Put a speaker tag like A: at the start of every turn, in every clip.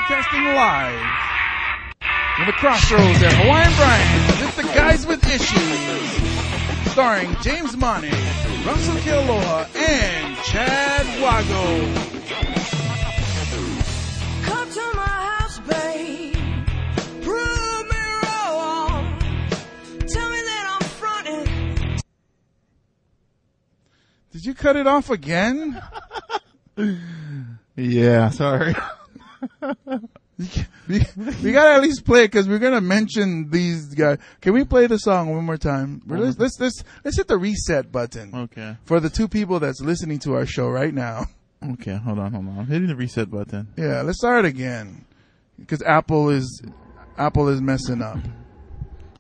A: Broadcasting live from the crossroads at Hawaiian Brian's. It's the Guys with Issues, starring James Money, Russel Kealoha, and Chad Wago.
B: Come to my house, babe. Prove me wrong. Tell me that I'm fronting.
A: Did you cut it off again?
C: Yeah, sorry.
A: we gotta at least play it because we're gonna mention these guys. Can we play the song one more time? Let's hit the reset button.
C: Okay.
A: For the two people that's listening to our show right now.
C: Okay, hold on. I'm hitting the reset button.
A: Yeah, let's start again because Apple is messing up.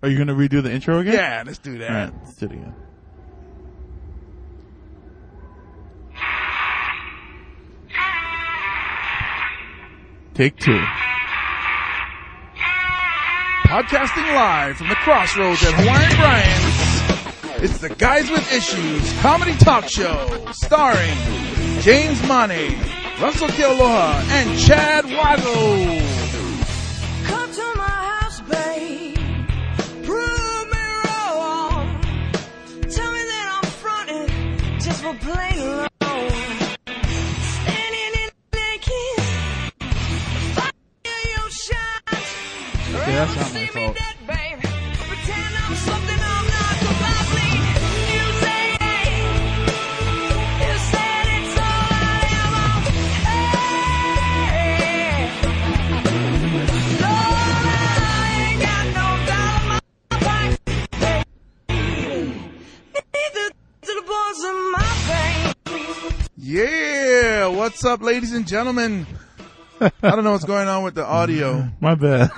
C: Are you gonna redo the intro again?
A: Yeah, let's do that.
C: All right, let's do it again. Take two.
A: Podcasting live from the crossroads at Hawaiian Brian's. It's the Guys with Issues comedy talk show starring James Money, Russel Kealoha, and Chad Wago.
B: Come to my house, babe. Prove me wrong. Tell me that I'm fronting just for playing alone.
C: Okay, that's not my fault.
A: Yeah, what's up, ladies and gentlemen? I don't know what's going on with the audio.
C: My bad.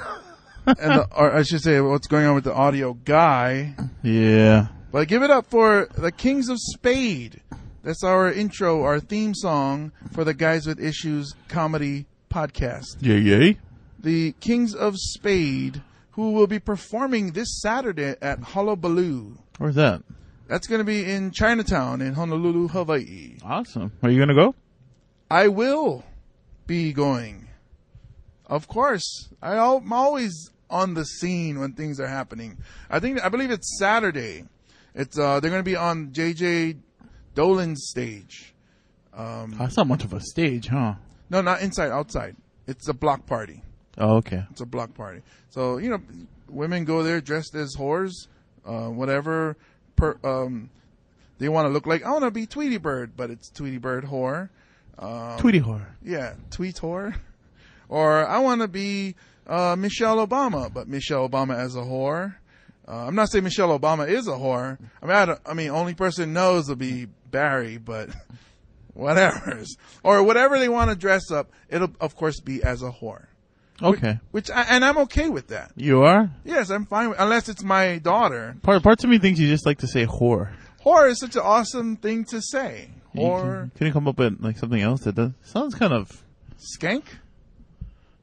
A: Or I should say, what's going on with the audio guy.
C: Yeah.
A: But give it up for the Kings of Spade. That's our intro, our theme song for the Guys with Issues comedy podcast.
C: Yay.
A: The Kings of Spade, who will be performing this Saturday at Hullabaloo.
C: Where's that?
A: That's going to be in Chinatown in Honolulu, Hawaii.
C: Awesome. Are you going to go?
A: I will be going. Of course. I'm always on the scene when things are happening. I believe it's Saturday. It's they're going to be on JJ Dolan's stage.
C: That's not much of a stage, huh?
A: No, not inside, outside. It's a block party.
C: Oh, okay.
A: It's a block party. So, women go there dressed as whores, whatever they want to look like. I want to be Tweety Bird, but it's Tweety Bird whore.
C: Tweety whore.
A: Yeah, tweet whore. Or I want to be Michelle Obama, but Michelle Obama as a whore. I'm not saying Michelle Obama is a whore. I mean, only person knows will be Barry, but whatever. Or whatever they want to dress up, it'll of course be as a whore.
C: Okay.
A: And I'm okay with that.
C: You are?
A: Yes, I'm fine with, unless it's my daughter.
C: Parts of me thinks you just like to say whore.
A: Whore is such an awesome thing to say. Whore.
C: Can you come up with like something else that does? Sounds kind of
A: skank?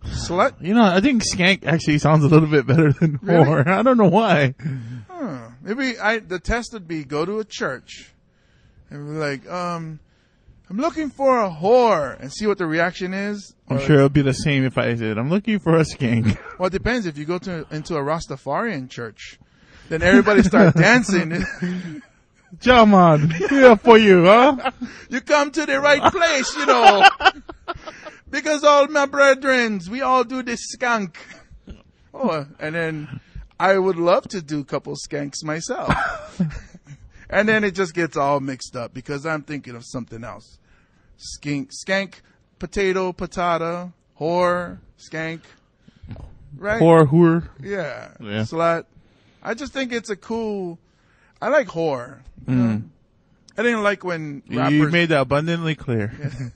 A: Slut?
C: I think skank actually sounds a little bit better than whore. Really? I don't know why.
A: Maybe the test would be go to a church and be like, I'm looking for a whore, and see what the reaction is.
C: I'm sure it'll be the same if I said, I'm looking for a skank.
A: Well, it depends. If you go into a Rastafarian church, then everybody start dancing.
C: Jaman, here for you, huh?
A: You come to the right place, because all my brethren, we all do this skank. Oh, and then I would love to do a couple skanks myself. And then it just gets all mixed up because I'm thinking of something else. Skank, potato, patata, whore, skank. Right?
C: Whore.
A: Yeah. Slut. I just think it's I like whore. I didn't like when rappers...
C: You made that abundantly clear.
A: Yeah.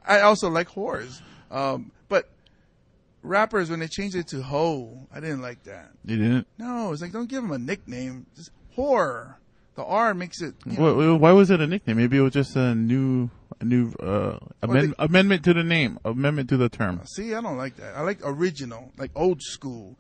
A: I also like whores. But rappers, when they changed it to hoe, I didn't like that.
C: You didn't?
A: No, it's like, don't give them a nickname. Just whore. The R makes it...
C: Why was it a nickname? Maybe it was just a new amendment to the name, amendment to the term.
A: See, I don't like that. I like original, like old school.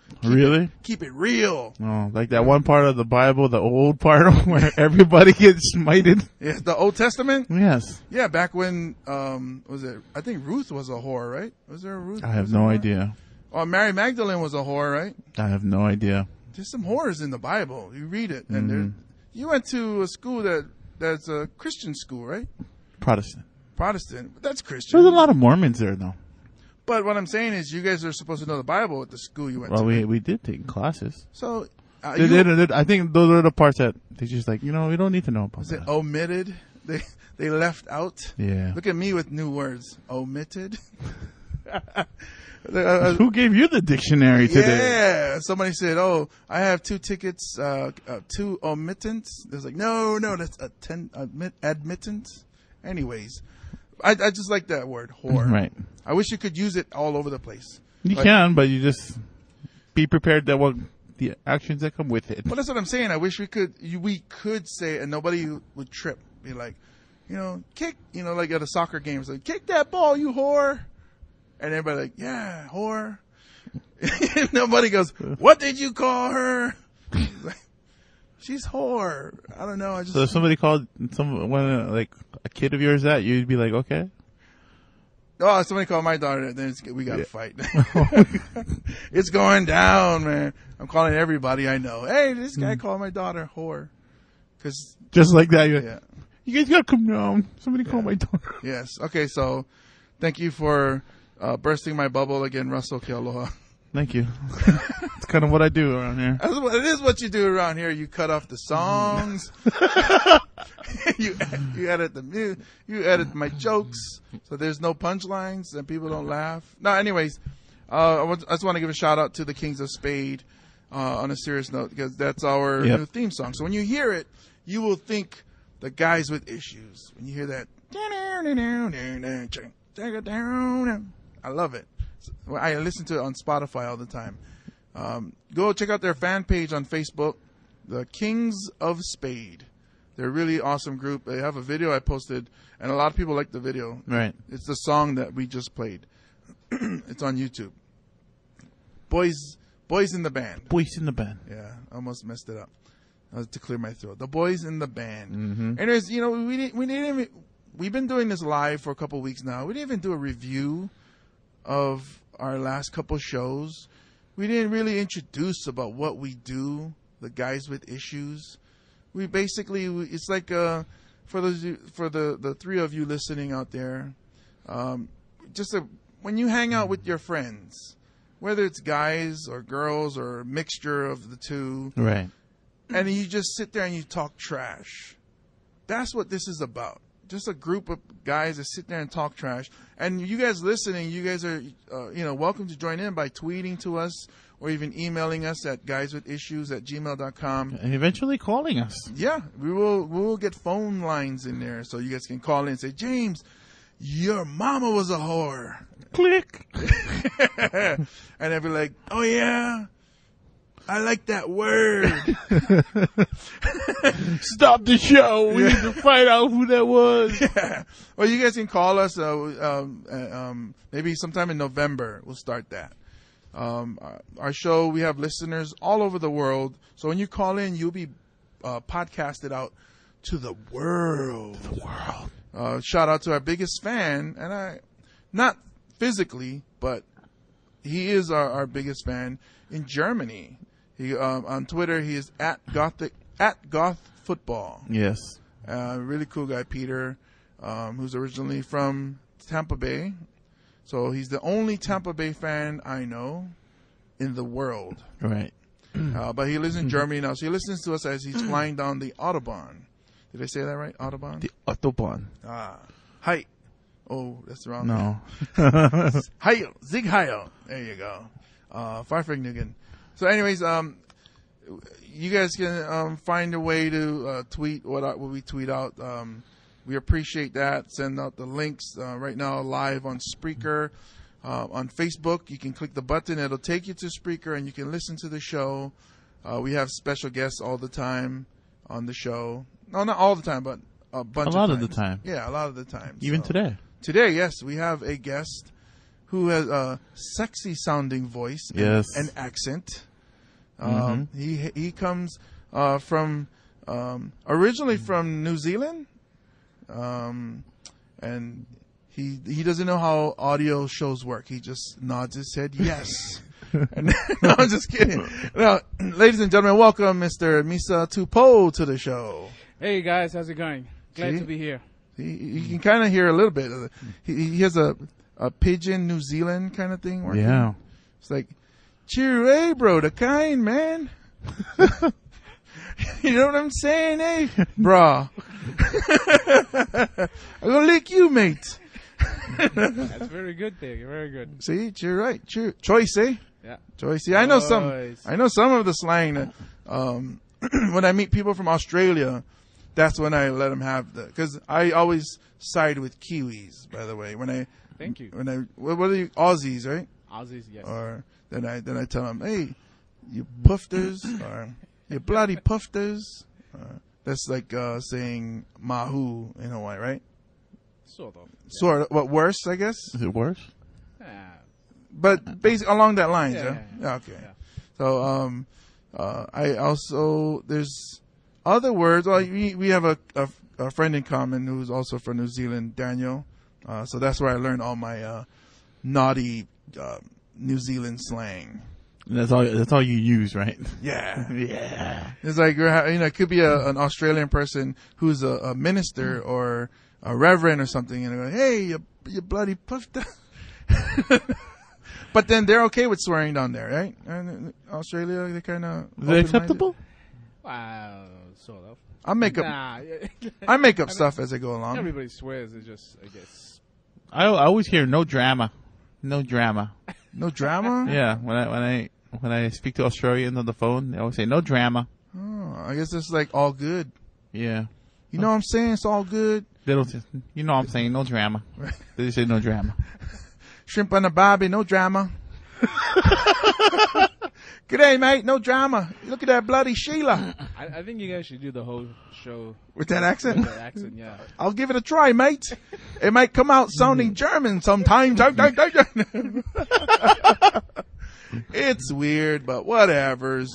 A: Keep it real.
C: Oh, like that one part of the Bible, the old part where everybody gets smited.
A: Yeah, the Old Testament?
C: Yes.
A: Yeah, back when, was it, I think Ruth was a whore, right? Was there a Ruth?
C: I have no idea.
A: Oh, Mary Magdalene was a whore, right?
C: I have no idea.
A: There's some whores in the Bible. You read it. And you went to a school that's a Christian school, right? Protestant. That's Christian.
C: There's a lot of Mormons there, though.
A: But what I'm saying is you guys are supposed to know the Bible at the school you went to.
C: Well, we did take classes.
A: So,
C: I think those are the parts that they just like, we don't need to know about
A: was
C: that.
A: it omitted? They left out?
C: Yeah.
A: Look at me with new words. Omitted?
C: Who gave you the dictionary today?
A: Yeah. Somebody said, "Oh, I have 2 tickets, 2 omittance." There's like, no, that's admittance. Anyways, I just like that word, whore.
C: Right.
A: I wish you could use it all over the place.
C: You can, but you just be prepared that the actions that come with it.
A: Well, that's what I'm saying. I wish we could say it and nobody would trip. Be like, kick, like at a soccer game. It's like, kick that ball, you whore. And everybody like, yeah, whore. Nobody goes, what did you call her? Like, she's whore. I don't know.
C: So if somebody called someone like a kid of yours that, you'd be like, okay.
A: Oh, somebody called my daughter. Then we got to fight. It's going down, man. I'm calling everybody I know. Hey, this guy called my daughter whore.
C: Just like that.
A: Yeah.
C: You guys got to come down. Somebody called my daughter.
A: Yes. Okay. So thank you for bursting my bubble again, Russel Kealoha.
C: Thank you. It's kind of what I do around here.
A: It is what you do around here. You cut off the songs. you edit my jokes, so there's no punchlines and people don't laugh. No, anyways, I just want to give a shout out to the Kings of Spade on a serious note, because that's our new theme song. So when you hear it, you will think the Guys with Issues. When you hear that, I love it. I listen to it on Spotify all the time. Go check out their fan page on Facebook, the Kings of Spade. They're a really awesome group. They have a video I posted, and a lot of people like the video.
C: Right.
A: It's the song that we just played. It's on YouTube. Boys in the Band.
C: Boys in the Band.
A: Yeah, I almost messed it up. I was to clear my throat. The Boys in the Band.
C: Mm-hmm.
A: And there's, we've been doing this live for a couple of weeks now. We didn't even do a review of our last couple shows. We didn't really introduce about what we do, the Guys with Issues. We basically, it's like for the 3 of you listening out there, when you hang out with your friends, whether it's guys or girls or a mixture of the two,
C: right?
A: And you just sit there and you talk trash. That's what this is about. Just a group of guys that sit there and talk trash. And you guys listening, you guys are, welcome to join in by tweeting to us or even emailing us at guyswithissues@gmail.com.
C: And eventually calling us.
A: Yeah, we will get phone lines in there so you guys can call in and say, James, your mama was a whore.
C: Click.
A: And they'll be like, oh yeah, I like that word.
C: Stop the show. We need to find out who that was.
A: Yeah. Well, you guys can call us. Maybe sometime in November we'll start that. Our show, we have listeners all over the world. So when you call in, you'll be podcasted out to the world. Shout out to our biggest fan, and not physically, but he is our biggest fan in Germany. He on Twitter, he is at Goth Football.
C: Yes.
A: Really cool guy, Peter, who's originally from Tampa Bay. So he's the only Tampa Bay fan I know in the world.
C: Right.
A: But he lives in Germany now, so he listens to us as he's flying down the Autobahn. Did I say that right? Autobahn?
C: The Autobahn.
A: Hi. Oh, that's the wrong
C: No.
A: Heil. Zig Heil. There you go. Farfignugan. So anyways, you guys can find a way to tweet what we tweet out. We appreciate that. Send out the links right now live on Spreaker. On Facebook, you can click the button. It'll take you to Spreaker, and you can listen to the show. We have special guests all the time on the show. No, not all the time, but a bunch.
C: A lot
A: of
C: of the time.
A: Yeah, a lot of the time.
C: Even today.
A: Today, yes, we have a guest who has a sexy sounding voice.
C: Yes.
A: And accent.
C: Mm-hmm.
A: He comes from originally from New Zealand, and he doesn't know how audio shows work. He just nods his head yes. And, no, I'm just kidding. Now, ladies and gentlemen, welcome Mr. Misa Topou to the show.
D: Hey guys, how's it going? Glad
A: See?
D: to be here.
A: You can kind of hear a little bit of it. He has a pidgin New Zealand kind of thing working.
C: Yeah.
A: It's like, cheer, bro, the kind, man. You know what I'm saying, eh? Brah. I'm gonna lick you, mate.
D: That's very good there. Very good.
A: See, cheer right. Cheer. Choice, eh?
D: Yeah.
A: Choice. See, I know some
D: Choice.
A: of the slang that, when I meet people from Australia, that's when I let them have cause I always side with Kiwis, by the way.
D: Thank you.
A: What are you, Aussies, right?
D: Aussies, yes.
A: Or then I tell them, hey, you pufters, or you bloody pufters. That's like saying mahu in Hawaii, right?
D: Sort of.
A: Sort of. What, worse, I guess?
C: Is it worse?
A: But basically along that lines,
D: Yeah.
A: Okay.
D: Yeah.
A: So, I also, there's other words. Well, we have a friend in common who's also from New Zealand, Daniel. So that's where I learned all my naughty New Zealand slang.
C: That's all you use, right?
A: Yeah.
C: Yeah.
A: It's like, it could be an Australian person who's a minister or a reverend or something, and they go, hey, you bloody puffed. But then they're okay with swearing down there, right? And Australia, they kind of.
C: Is it acceptable?
D: Sort of.
A: I make up stuff as I go along.
D: Everybody swears. It's just, I guess.
C: I always hear no drama. No drama.
A: No drama?
C: Yeah. When I speak to Australians on the phone, they always say no drama.
A: Oh, I guess it's like all good.
C: Yeah.
A: You know what I'm saying? It's all good.
C: They don't. You know what I'm saying? No drama. They just say no drama.
A: Shrimp on the barbie, no drama. G'day, mate, no drama. Look at that bloody Sheila.
D: I think you guys should do the whole show
A: With that accent?
D: with that accent, yeah.
A: I'll give it a try, mate. It might come out sounding German sometimes. It's weird, but whatevers.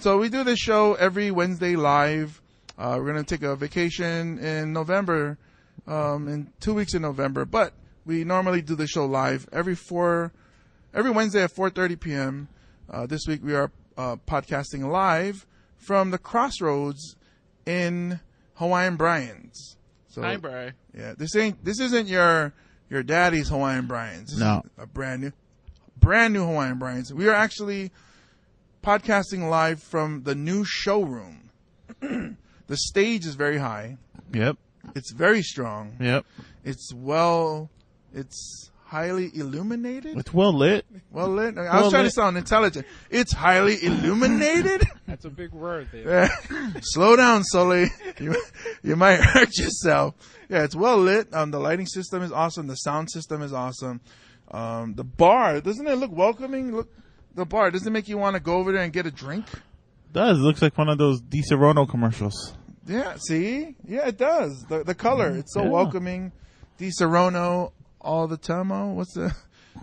A: So we do this show every Wednesday live. We're going to take a vacation in November, in 2 weeks in November, but we normally do the show live every Wednesday at 4:30 p.m. This week we are podcasting live from the Crossroads in Hawaiian Brian's. So,
C: Hi, bro.
A: yeah, this isn't your daddy's Hawaiian Brian's. This
C: No.
A: is a brand new Hawaiian Brian's. We are actually podcasting live from the new showroom. The stage is very high.
C: Yep.
A: It's very strong.
C: Yep.
A: It's highly illuminated.
C: It's well lit.
A: Well lit. I was trying to sound intelligent. It's highly illuminated.
D: That's a big word there.
A: Slow down, Sully. You might hurt yourself. Yeah, it's well lit. The lighting system is awesome. The sound system is awesome. The bar, doesn't it look welcoming? Look, the bar, doesn't it make you want to go over there and get a drink?
C: It does. It looks like one of those Di Serono commercials.
A: Yeah, see? Yeah, it does. The color, it's so
C: Yeah.
A: welcoming. Di Serono all the time. What's the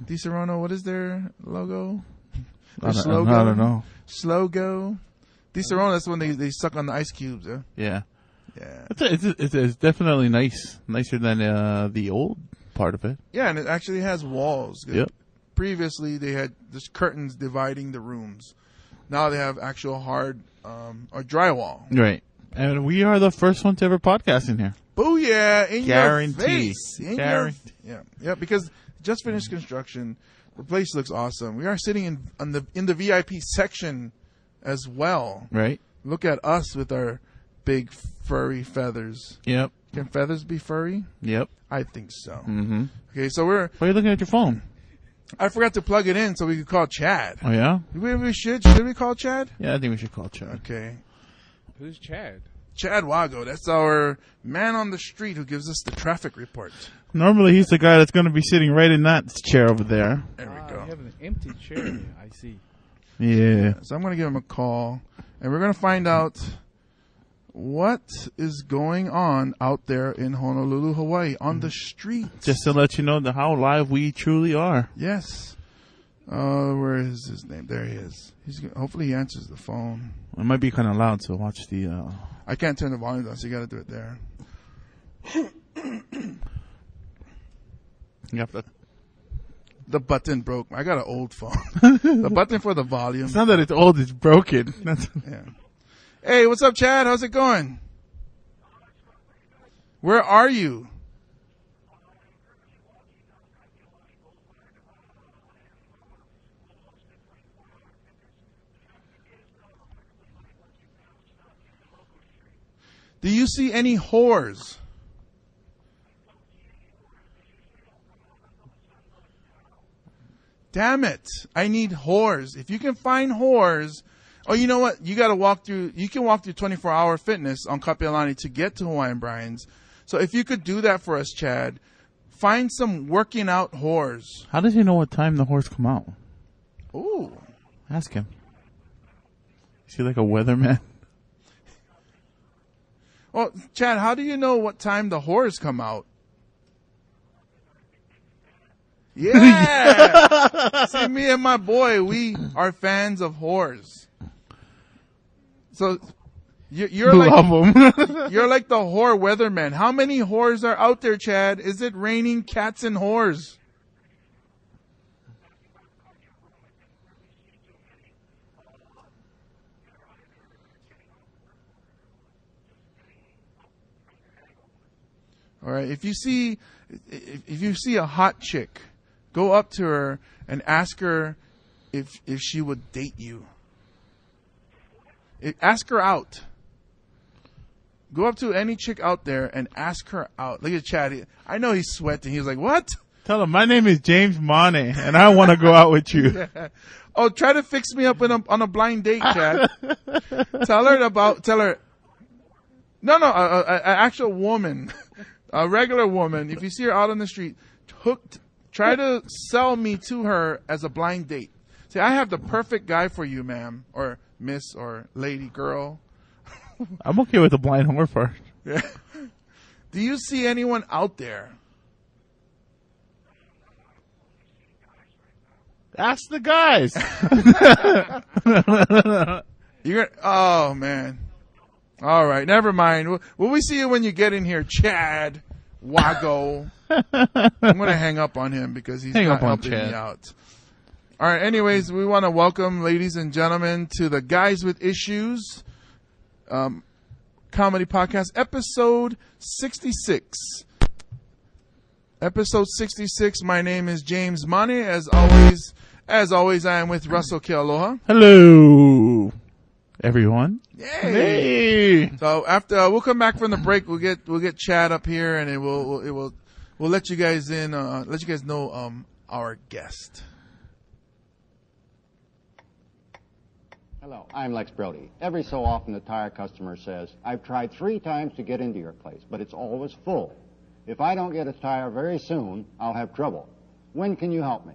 A: Di Serono? What is their logo?
C: I don't know.
A: Slogo. Di Serono, that's when they suck on the ice cubes. Huh?
C: Yeah.
A: Yeah.
C: It's definitely nice. Nicer than the old part of it.
A: Yeah, and it actually has walls.
C: Yep.
A: Previously, they had just curtains dividing the rooms. Now they have actual hard or drywall.
C: Right. And we are the first ones to ever podcast in here.
A: Booyah! In
C: Guarantee.
A: your face.
C: Guarantee.
A: Yeah, because just finished construction. The place looks awesome. We are sitting in the VIP section as well.
C: Right.
A: Look at us with our big furry feathers.
C: Yep.
A: Can feathers be furry?
C: Yep.
A: I think so.
C: Mm-hmm.
A: Okay, so
C: Why are you looking at your phone?
A: I forgot to plug it in so we could call Chad.
C: Oh, yeah?
A: Should we call Chad?
C: Yeah, I think we should call Chad.
A: Okay.
D: Who's Chad?
A: Chad Wago, that's our man on the street who gives us the traffic report.
C: Normally, he's the guy that's going to be sitting right in that chair over there.
A: There we go.
D: I have an empty chair here. I see.
C: Yeah.
A: So I'm going to give him a call, and we're going to find out What is going on out there in Honolulu, Hawaii, on the streets?
C: Just to let you know how live we truly are.
A: Yes. Where is his name? There he is. Hopefully he answers the phone.
C: It might be kind of loud, so watch the...
A: I can't turn the volume down, so you got to do it there.
C: You have to...
A: The button broke. I got an old phone. The button for the volume.
C: It's not that it's old, it's broken.
A: Yeah. Hey, what's up, Chad? How's it going? Where are you? Do you see any whores? Damn it. I need whores. If you can find whores, oh, you know what? You can walk through 24-hour fitness on Kapiolani to get to Hawaiian Brian's. So if you could do that for us, Chad, find some working out whores.
C: How does he know what time the whores come out?
A: Ooh.
C: Ask him. Is he like a weatherman?
A: Well, Chad, how do you know what time the whores come out? Yeah! See, me and my boy, we are fans of whores. So, you're
C: Love
A: like,
C: him.
A: you're like the whore weatherman. How many whores are out there, Chad? Is it raining cats and whores? All right. If you see a hot chick, go up to her and ask her if she would date you. Ask her out. Go up to any chick out there and ask her out. Look at Chad. I know he's sweating. He's like, what?
C: Tell him, my name is James Mane, and I want to go out with you.
A: Yeah. Oh, try to fix me up on a blind date, Chad. Tell her. No, an actual woman. A regular woman. If you see her out on the street, try to sell me to her as a blind date. Say, I have the perfect guy for you, ma'am, or miss, or lady, girl.
C: I'm okay with the blind whore part.
A: Yeah. Do you see anyone out there?
C: Ask the guys.
A: Oh, man. All right, never mind. Will we see you when you get in here, Chad Wago? I'm going to hang up on him because he's not helping me out. All right, anyways, we want to welcome, ladies and gentlemen, to the Guys with Issues comedy podcast, episode 66. Episode 66. My name is James Mane. As always, I am with Russel Kealoha.
C: Hello, everyone.
A: Yay.
C: Hey.
A: So after we'll come back from the break, we'll get Chad up here, and we'll let you guys in, let you guys know our guest.
E: Hello, I'm Lex Brody. Every so often, the tire customer says, "I've tried 3 times to get into your place, but it's always full. If I don't get a tire very soon, I'll have trouble. When can you help me?"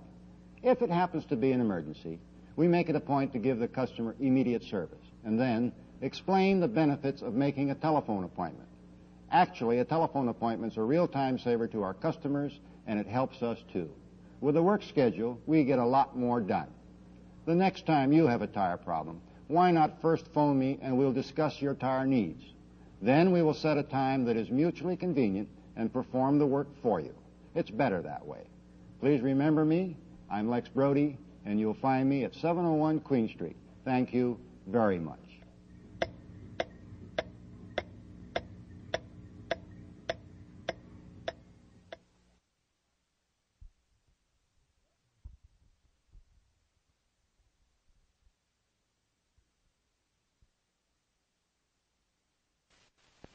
E: If it happens to be an emergency, we make it a point to give the customer immediate service and then explain the benefits of making a telephone appointment. Actually, a telephone appointment's a real time saver to our customers, and it helps us too. With a work schedule, we get a lot more done. The next time you have a tire problem, why not first phone me and we'll discuss your tire needs. Then we will set a time that is mutually convenient and perform the work for you. It's better that way. Please remember me. I'm Lex Brody, and you'll find me at 701 Queen Street. Thank you very much.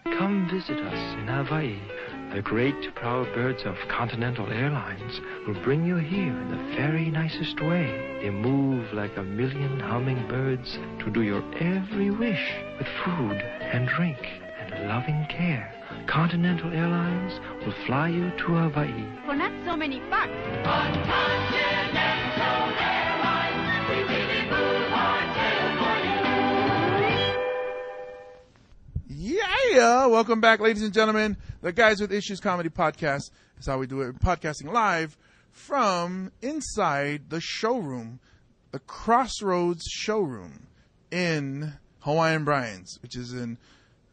F: Come visit us in Hawaii. The great proud birds of Continental Airlines will bring you here in the very nicest way. They move like a million hummingbirds to do your every wish with food and drink and loving care. Continental Airlines will fly you to Hawaii.
G: For not so many bucks.
B: On Continental Airlines, we really move our tail for you.
A: Yeah, welcome back, ladies and gentlemen. The Guys with Issues Comedy Podcast. That's how we do it. We're podcasting live from inside the showroom, the Crossroads showroom in Hawaiian Brian's, which is in,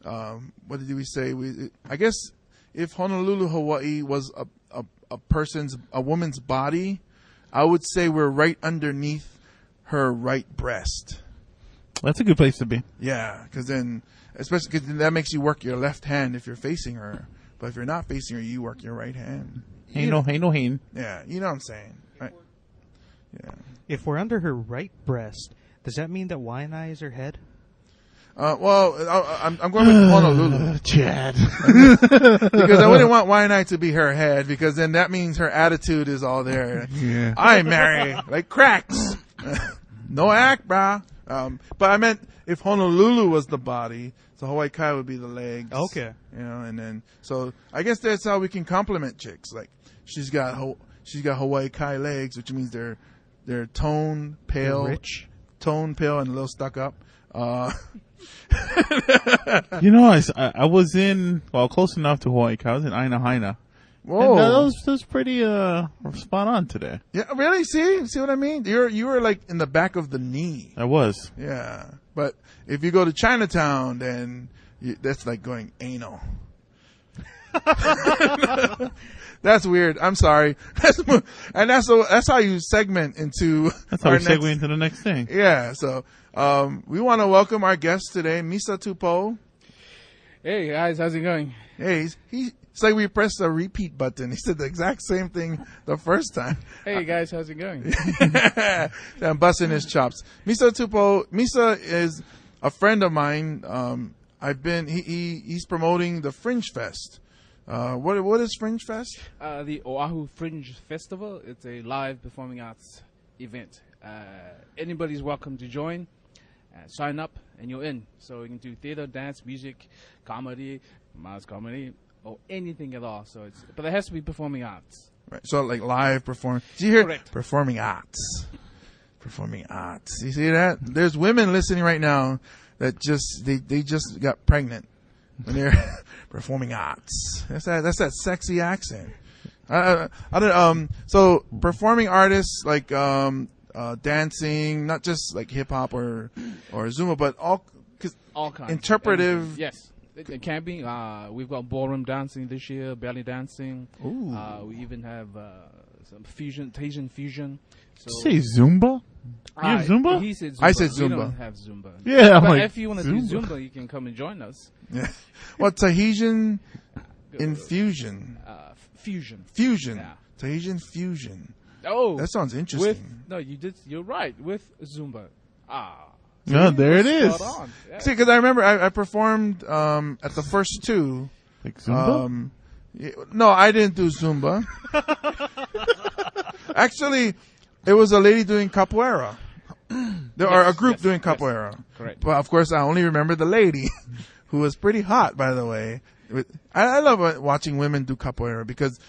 A: what did we say? I guess if Honolulu, Hawaii was a woman's body, I would say we're right underneath her right breast.
C: That's a good place to be.
A: Yeah, because then, especially because that makes you work your left hand if you're facing her. But if you're not facing her, you work your right hand.
C: Ain't no hain.
A: Yeah, you know what I'm saying. Right? Yeah.
G: If we're under her right breast, does that mean that Waianae is her head?
A: Well, I'm going with Honolulu.
C: Chad.
A: Because I wouldn't want Waianae to be her head, because then that means her attitude is all there.
C: Yeah.
A: I marry like cracks. No act, brah. But I meant if Honolulu was the body, so Hawaii Kai would be the legs.
G: Okay.
A: You know, and then so I guess that's how we can compliment chicks. Like she's got Hawaii Kai legs, which means they're tone pale,
G: rich,
A: and a little stuck up.
C: You know, I was close enough to Hawaii Kai. I was in Aina Haina.
A: Whoa,
C: and that was pretty spot on today.
A: Yeah, really? See what I mean? You were like in the back of the knee.
C: I was.
A: Yeah, but if you go to Chinatown, then that's like going anal. That's weird. I'm sorry. That's how you segment into.
C: That's how we segue into the next thing.
A: Yeah. So we want to welcome our guest today, Misa Topou.
D: Hey guys, how's it going?
A: Hey, it's like we pressed a repeat button. He said the exact same thing the first time.
D: Hey guys, how's it going?
A: I'm busting his chops. Misa Topou. Misa is a friend of mine. He's promoting the Fringe Fest. What is Fringe Fest?
D: The Oahu Fringe Festival. It's a live performing arts event. Anybody's welcome to join. Sign up and you're in. So you can do theater, dance, music, comedy, mass comedy, or anything at all. But it has to be performing arts.
A: Right. So like live perform. Do you hear?
D: Correct.
A: Performing arts. Performing arts. You see that? There's women listening right now that they just got pregnant when they're performing arts. That's that sexy accent. So performing artists like dancing, not just like hip hop or Zumba, but all kinds. Interpretive.
D: Yes, it can be. We've got ballroom dancing this year, belly dancing.
A: Ooh.
D: We even have some fusion, Asian fusion. So,
C: Say Zumba? You have Zumba?
D: He said Zumba.
A: I said
D: We
A: Zumba.
D: don't have Zumba.
C: Yeah,
D: But
C: like,
D: if you want to do Zumba, you can come and join us.
A: Yeah. Well, Tahitian infusion.
D: Fusion.
A: Fusion.
D: Yeah.
A: Tahitian fusion.
D: Oh,
A: That sounds interesting.
D: You're right. With Zumba.
C: No, there it is.
D: Spot on. Yeah.
A: See, because I remember I performed at the first two.
C: Like Zumba?
A: No, I didn't do Zumba. Actually, it was a lady doing capoeira. There are a group doing capoeira.
D: Yes. Correct.
A: But of course, I only remember the lady, who was pretty hot, by the way. I love watching women do capoeira because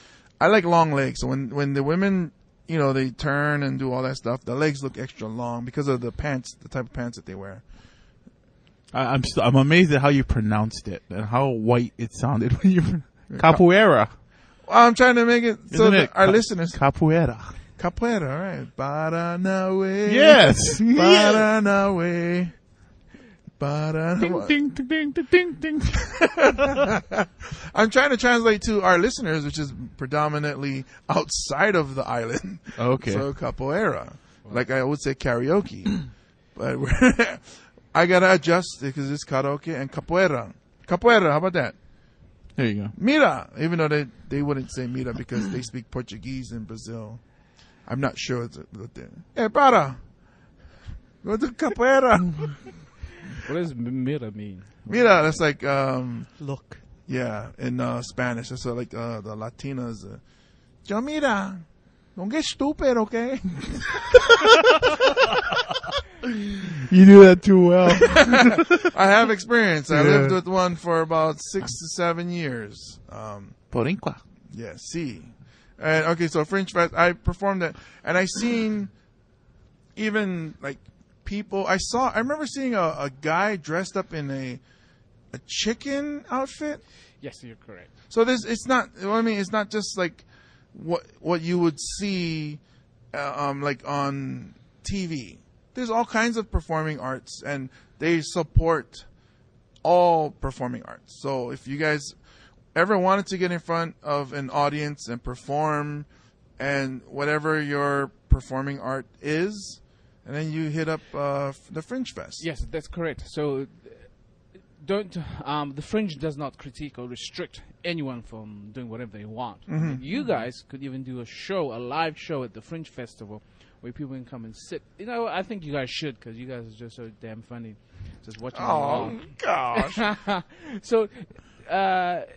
A: I like long legs. So when the women, they turn and do all that stuff, the legs look extra long because of the pants, the type of pants that they wear.
C: I'm amazed at how you pronounced it and how white it sounded when you capoeira.
A: Well, I'm trying to make it so
C: Isn't
A: that
C: it
A: our listeners.
C: Capoeira.
A: Capoeira, all right. Baranawe.
C: Yes.
A: Baranawe. Baranawe.
C: Ding, ding, ding, ding, ding, ding.
A: I'm trying to translate to our listeners, which is predominantly outside of the island.
C: Okay.
A: So capoeira. Like I would say karaoke. But I got to adjust because it's karaoke and capoeira. Capoeira, how about that?
C: There you go.
A: Mira, even though they wouldn't say mira because they speak Portuguese in Brazil. I'm not sure what they. Hey, para. Go to capoeira.
D: What does mira mean?
A: Mira, that's like
G: Look.
A: yeah, in Spanish. That's like the Latinas. Yo mira, don't get stupid, okay?
C: You do that too well.
A: I have experience. I
C: Yeah.
A: lived with one for about 6 to 7 years.
C: Porinqua.
A: Yeah, see. And okay, so Fringe Fest, I performed it, and I seen even like people. I remember seeing a guy dressed up in a chicken outfit.
D: Yes, you're correct.
A: So it's not. I mean, it's not just like what you would see, like on TV. There's all kinds of performing arts, and they support all performing arts. So if you guys ever wanted to get in front of an audience and perform, and whatever your performing art is, and then you hit up the Fringe Fest.
D: Yes, that's correct. So don't the Fringe does not critique or restrict anyone from doing whatever they want. You guys could even do a live show at the Fringe Festival where people can come and sit. You know, I think you guys should, because you guys are just so damn funny just watching.
A: Oh gosh.
D: So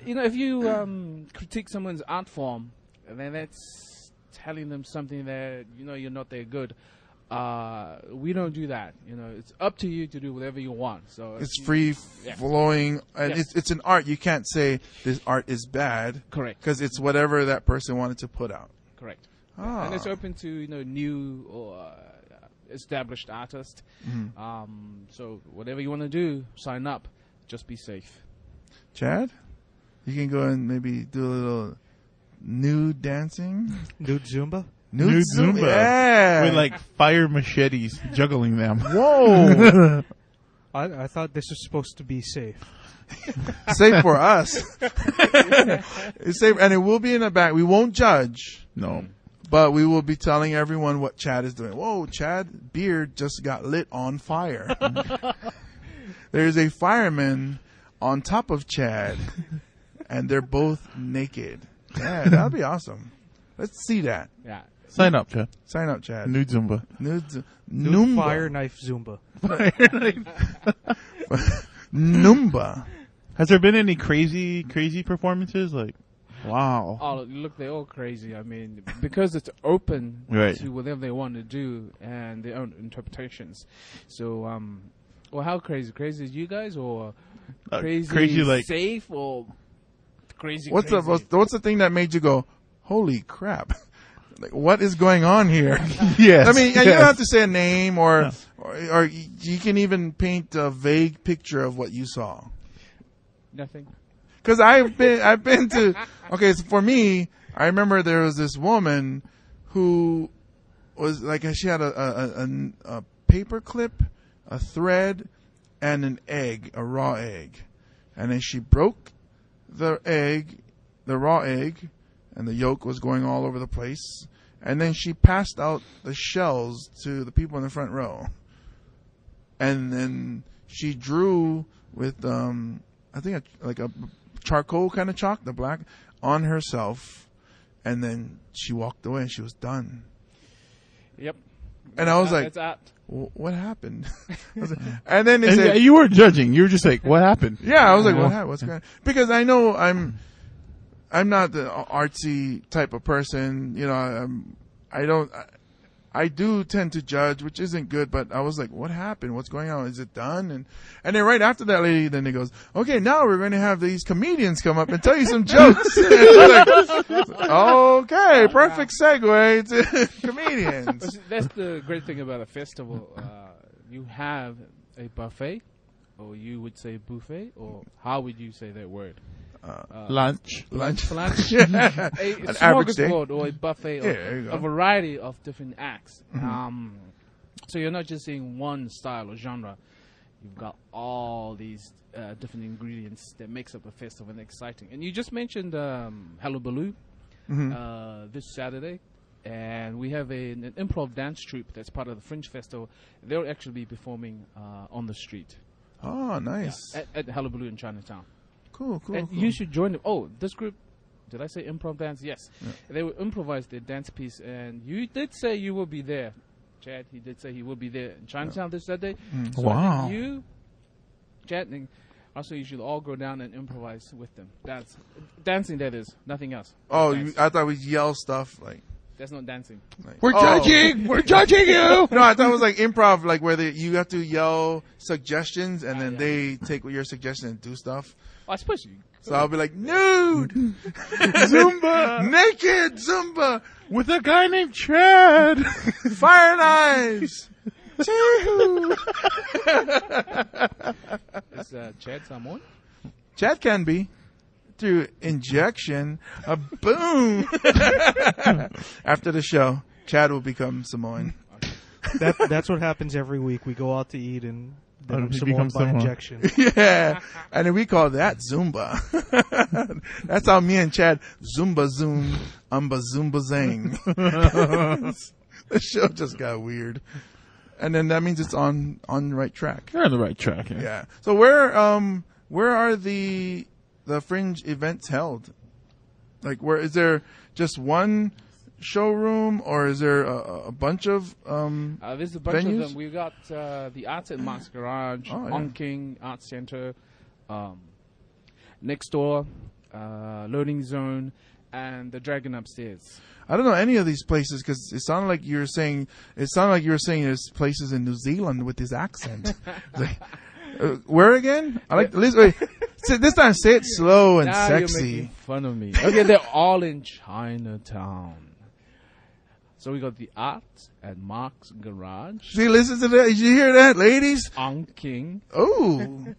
D: you know, if you critique someone's art form, then that's telling them something that, you know, you're not that good. We don't do that. You know, it's up to you to do whatever you want. So
A: It's free flowing, and
D: Yes.
A: it's an art. You can't say this art is bad.
D: Correct.
A: Because it's whatever that person wanted to put out.
D: Correct.
A: Ah.
D: And it's open to, you know, new or established artists. So whatever you want to do, sign up. Just be safe.
A: Chad, you can go and maybe do a little nude dancing.
G: Nude Zumba?
C: Nude Zumba.
A: Yeah.
C: With like fire machetes juggling them.
A: Whoa.
G: I thought this was supposed to be safe.
A: Safe for us. It's safe, and it will be in the back. We won't judge,
C: No.
A: but we will be telling everyone what Chad is doing. Whoa, Chad beard just got lit on fire. There's a fireman on top of Chad, and they're both naked. Yeah, that'll be awesome. Let's see that.
D: Yeah.
C: Sign up, Chad.
A: Sign up, Chad.
C: Nude Zumba.
A: Nude
G: Nude fire knife Zumba.
A: Numba.
C: Has there been any crazy performances? Like, wow.
D: Oh, look, they're all crazy. I mean, because it's open
C: Right.
D: to whatever they want to do and their own interpretations. So, well, how crazy? Crazy as you guys, or crazy
C: like
D: safe, or crazy?
A: What's
D: crazy?
A: what's the thing that made you go, holy crap? Like, what is going on here?
C: yes.
A: I mean, and you
C: yes.
A: don't have to say a name, or you can even paint a vague picture of what you saw.
D: Nothing.
A: Because I've been to. Okay, so for me, I remember there was this woman who was like, she had a paper clip, a thread, and an egg, a raw egg, and then she broke the raw egg, and the yolk was going all over the place, and then she passed out the shells to the people in the front row, and then she drew with I think like a charcoal kind of chalk, the black, on herself, and then she walked away and she was done.
D: Yep.
A: And I was like,
D: That's art.
A: what happened? And then they
C: And
A: said,
C: you weren't judging. You were just like, what happened?
A: yeah, I was like, what happened? What's going on? Because I know I'm not the artsy type of person. You know, I do tend to judge, which isn't good, but I was like, what happened? What's going on? Is it done? And then right after that lady, then it goes, okay, now we're going to have these comedians come up and tell you some jokes. And I was like, okay, perfect segue to comedians.
D: But see, that's the great thing about a festival. You have a buffet, or you would say buffet, or how would you say that word?
C: Lunch.
A: Lunch.
D: A
A: An average day.
D: smorgasbord or a buffet of
A: there you go.
D: a variety of different acts. So you're not just seeing one style or genre. You've got all these different ingredients that makes up a festival and exciting. And you just mentioned Hullabaloo this Saturday. And we have an improv dance troupe that's part of the Fringe Festival. They'll actually be performing on the street.
A: Oh, nice.
D: At Hullabaloo in Chinatown.
A: Cool.
D: And you should join them. Oh, this group, did I say improv dance? Yes.
A: Yeah.
D: They will improvise their dance piece, and you did say you will be there. Chad, he did say he will be there in Chinatown this Saturday. So I
C: Wow.
D: think you, Chad, and also you should all go down and improvise with them. That's dancing, that is. Nothing else.
A: Oh,
D: Dance.
A: I thought we yell stuff like.
D: That's not dancing.
C: We're judging. We're judging you.
A: No, I thought it was like improv, like where you have to yell suggestions and then
D: yeah.
A: they take your suggestion and do stuff.
D: Oh, I suppose you.
A: So I'll be like, nude,
C: Zumba.
A: naked Zumba,
C: With a guy named Chad.
A: fire knives. Chee-hoo.
D: Is Chad someone?
A: Chad can be. Through injection, a boom. After the show, Chad will become Samoan.
G: That's what happens every week. We go out to eat and then
C: he
G: Samoan
C: becomes
G: by
C: Samoan.
G: injection.
A: Yeah. And then we call that Zumba. That's how me and Chad Zumba Zoom, Zumba Zang. The show just got weird. And then that means it's on the right track.
C: You're on the right track.
A: Yeah. So where are the Fringe events held? Like, where is there just one showroom, or is there a bunch of
D: There's a bunch
A: venues?
D: of them. We've got the Arts at Mark's Garage,
A: Oh, yeah.
D: Onking Arts Center, Next Door, Loading Zone, and the Dragon Upstairs.
A: I don't know any of these places because it sounded like you were saying there's places in New Zealand with this accent. It's like, where again? I like wait. This time say it slow and
D: Now you're
A: sexy.
D: making fun of me. Okay, they're all in Chinatown. So we got the Art at Mark's Garage,
A: See, listen to that. Did you hear that, ladies?
D: Onking,
A: Oh,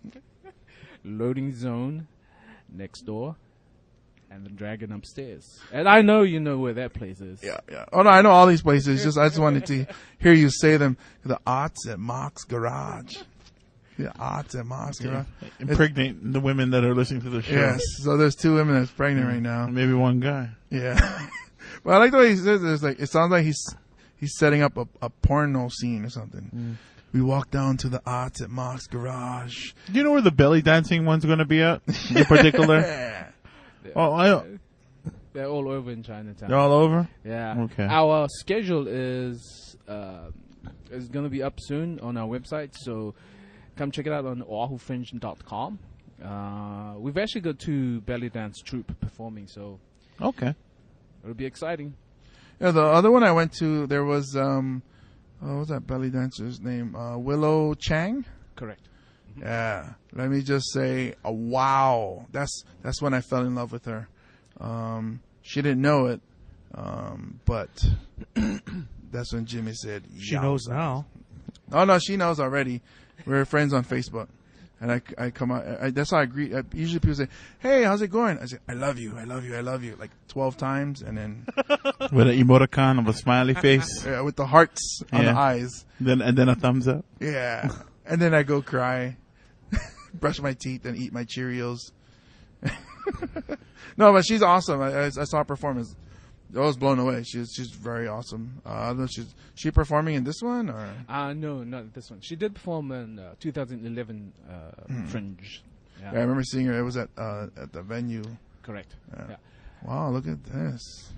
D: Loading Zone, Next Door, and the Dragon Upstairs. And I know you know where that place is.
A: yeah. Oh no, I know all these places. I just wanted to hear you say them. The Arts at Mark's Garage. The Arts at Mark's Garage.
C: Impregnate the women that are listening to the show.
A: Yes. So there's 2 women that's pregnant right now.
C: Maybe one guy.
A: Yeah. Well, I like the way he says it. It's like, it sounds like he's setting up a porno scene or something. We walk down to the Arts at Mark's Garage.
C: Do you know where the belly dancing one's going to be at in particular?
A: Yeah.
D: They're all over in Chinatown.
C: They're all over?
D: Yeah.
C: Okay.
D: Our schedule is going to be up soon on our website, so come check it out on oahufringe.com. We've actually got 2 belly dance troupe performing, so
C: Okay.
D: it'll be exciting.
A: Yeah, the other one I went to, there was, what was that belly dancer's name? Willow Chang?
D: Correct.
A: Yeah. Let me just say, wow. That's when I fell in love with her. She didn't know it, but that's when Jimmy said,
G: She knows now.
A: Oh, no, she knows already. We're friends on Facebook. And I come out. That's how I greet. Usually people say, "Hey, how's it going?" I say, "I love you, I love you, I love you," like 12 times, and then
C: With an emoticon of a smiley face.
A: with the hearts on the
C: Yeah.
A: eyes.
C: And then a thumbs up.
A: Yeah. And then I go cry, brush my teeth, and eat my Cheerios. No, but she's awesome. I saw her perform. I was blown away. She's very awesome. I don't know. She performing in this one or?
D: No, not this one. She did perform in 2011 Fringe.
A: Yeah, I remember seeing her. It was at the venue.
D: Correct. Yeah.
A: Wow, look at this.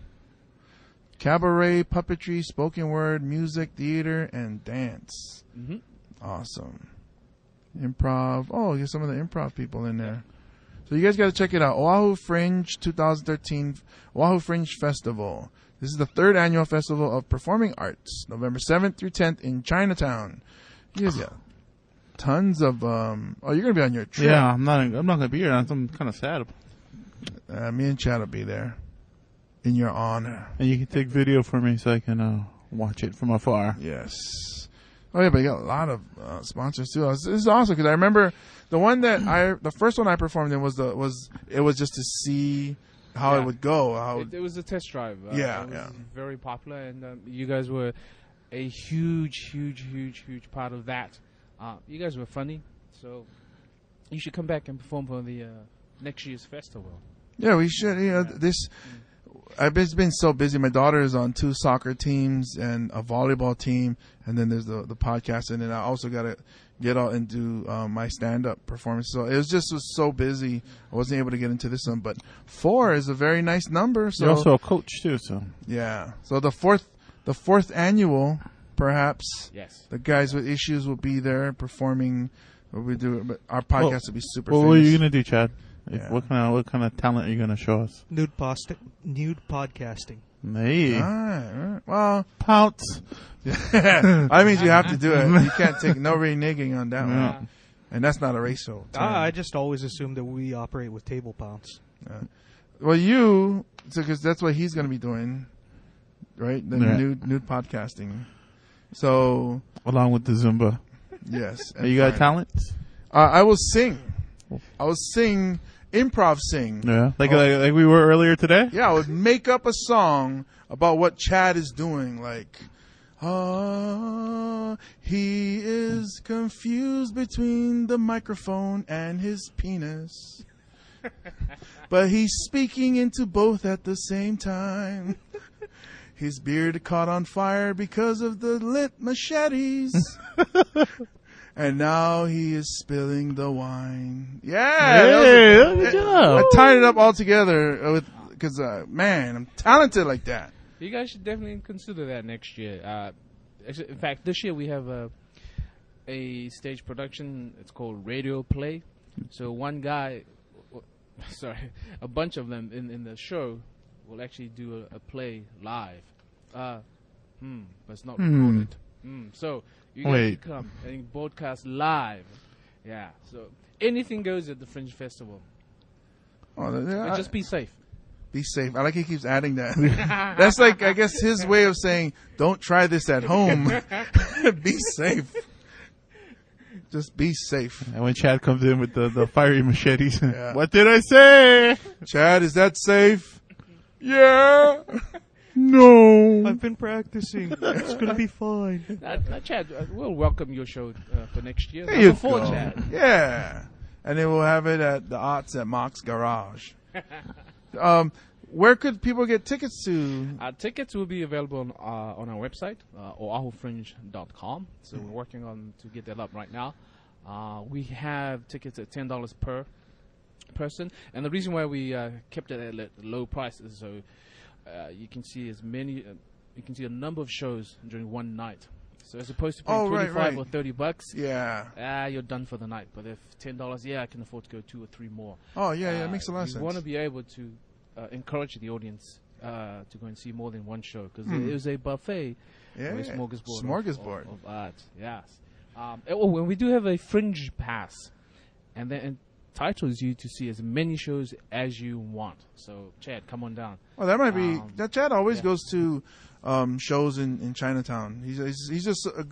A: Cabaret, puppetry, spoken word, music, theater, and dance.
D: Mm-hmm.
A: Awesome. Improv. Oh, here's some of the improv people in there. So you guys got to check it out. Oahu Fringe 2013, Oahu Fringe Festival. This is the 3rd annual festival of performing arts, November 7th through 10th in Chinatown. You guys got tons of. Oh, you're gonna be on your trip.
C: Yeah, I'm not gonna be here. I'm kind of sad.
A: Me and Chad will be there. In your honor.
C: And you can take video for me so I can watch it from afar.
A: Yes. Oh yeah, but you got a lot of sponsors too. This is awesome because I remember the first one I performed in was just to see how it would go.
D: It was a test drive. It was very popular, and you guys were a huge part of that. You guys were funny, so you should come back and perform for the next year's festival.
A: Yeah, we should. I've been so busy. My daughter is on 2 soccer teams and a volleyball team, and then there's the podcast, and then I also got to get out and do my stand-up performance. So it was so busy, I wasn't able to get into this one. But 4 is a very nice number. So
C: You're also a coach too, so
A: yeah. So the fourth annual, perhaps.
D: Yes.
A: The guys with issues will be there performing. What we do, but our podcast will be super.
C: What
A: famous.
C: are you gonna do, Chad?
A: Yeah.
C: What kind of talent are you gonna show us?
G: Nude podcasting.
C: Hey,
A: All right. Well,
C: pounce.
A: that means you have to do it. You can't take no reneging on that one. And that's not a racial term.
G: I just always assume that we operate with table pounce.
A: Well, because that's what he's going to be doing, right? The nude podcasting. So,
C: Along with the Zumba.
A: yes.
C: You got talent?
A: I will sing. I would sing, improv sing.
C: Yeah, like we were earlier today.
A: Yeah, I would make up a song about what Chad is doing, like, he is confused between the microphone and his penis. But he's speaking into both at the same time. His beard caught on fire because of the lit machetes. And now he is spilling the wine. Yeah.
C: Good job.
A: I tied it up all together because, man, I'm talented like that.
D: You guys should definitely consider that next year. In fact, this year we have a stage production. It's called Radio Play. So one guy, a bunch of them in the show will actually do a play live. But it's not recorded. So you guys can come and broadcast live. Yeah. So anything goes at the Fringe Festival. And just be safe.
A: Be safe. I like he keeps adding that. That's like, I guess, his way of saying, don't try this at home. Be safe. Just be safe.
C: And when Chad comes in with the fiery machetes, what did I say?
A: Chad, is that safe? Yeah. No.
G: I've been practicing. It's going to be fine.
D: Chad, we'll welcome your show for next year.
A: There you
D: Before
A: go.
D: Chad.
A: Yeah. And then we'll have it at the Arts at Mock's Garage. Where could people get tickets to?
D: Tickets will be available on our website, oahufringe.com. So we're working on to get that up right now. We have tickets at $10 per person. And the reason why we kept it at a low price is so you can see you can see a number of shows during one night. So as opposed to paying $25 or $30, you're done for the night. But if $10, I can afford to go 2 or 3 more.
A: Oh, it makes a lot of sense.
D: You want to be able to encourage the audience to go and see more than one show because it was a buffet, a smorgasbord of art. Yes. And we do have a Fringe Pass, and then entitles you to see as many shows as you want. So, Chad, come on down.
A: Well, that might be that. Chad always goes to shows in Chinatown. He's just a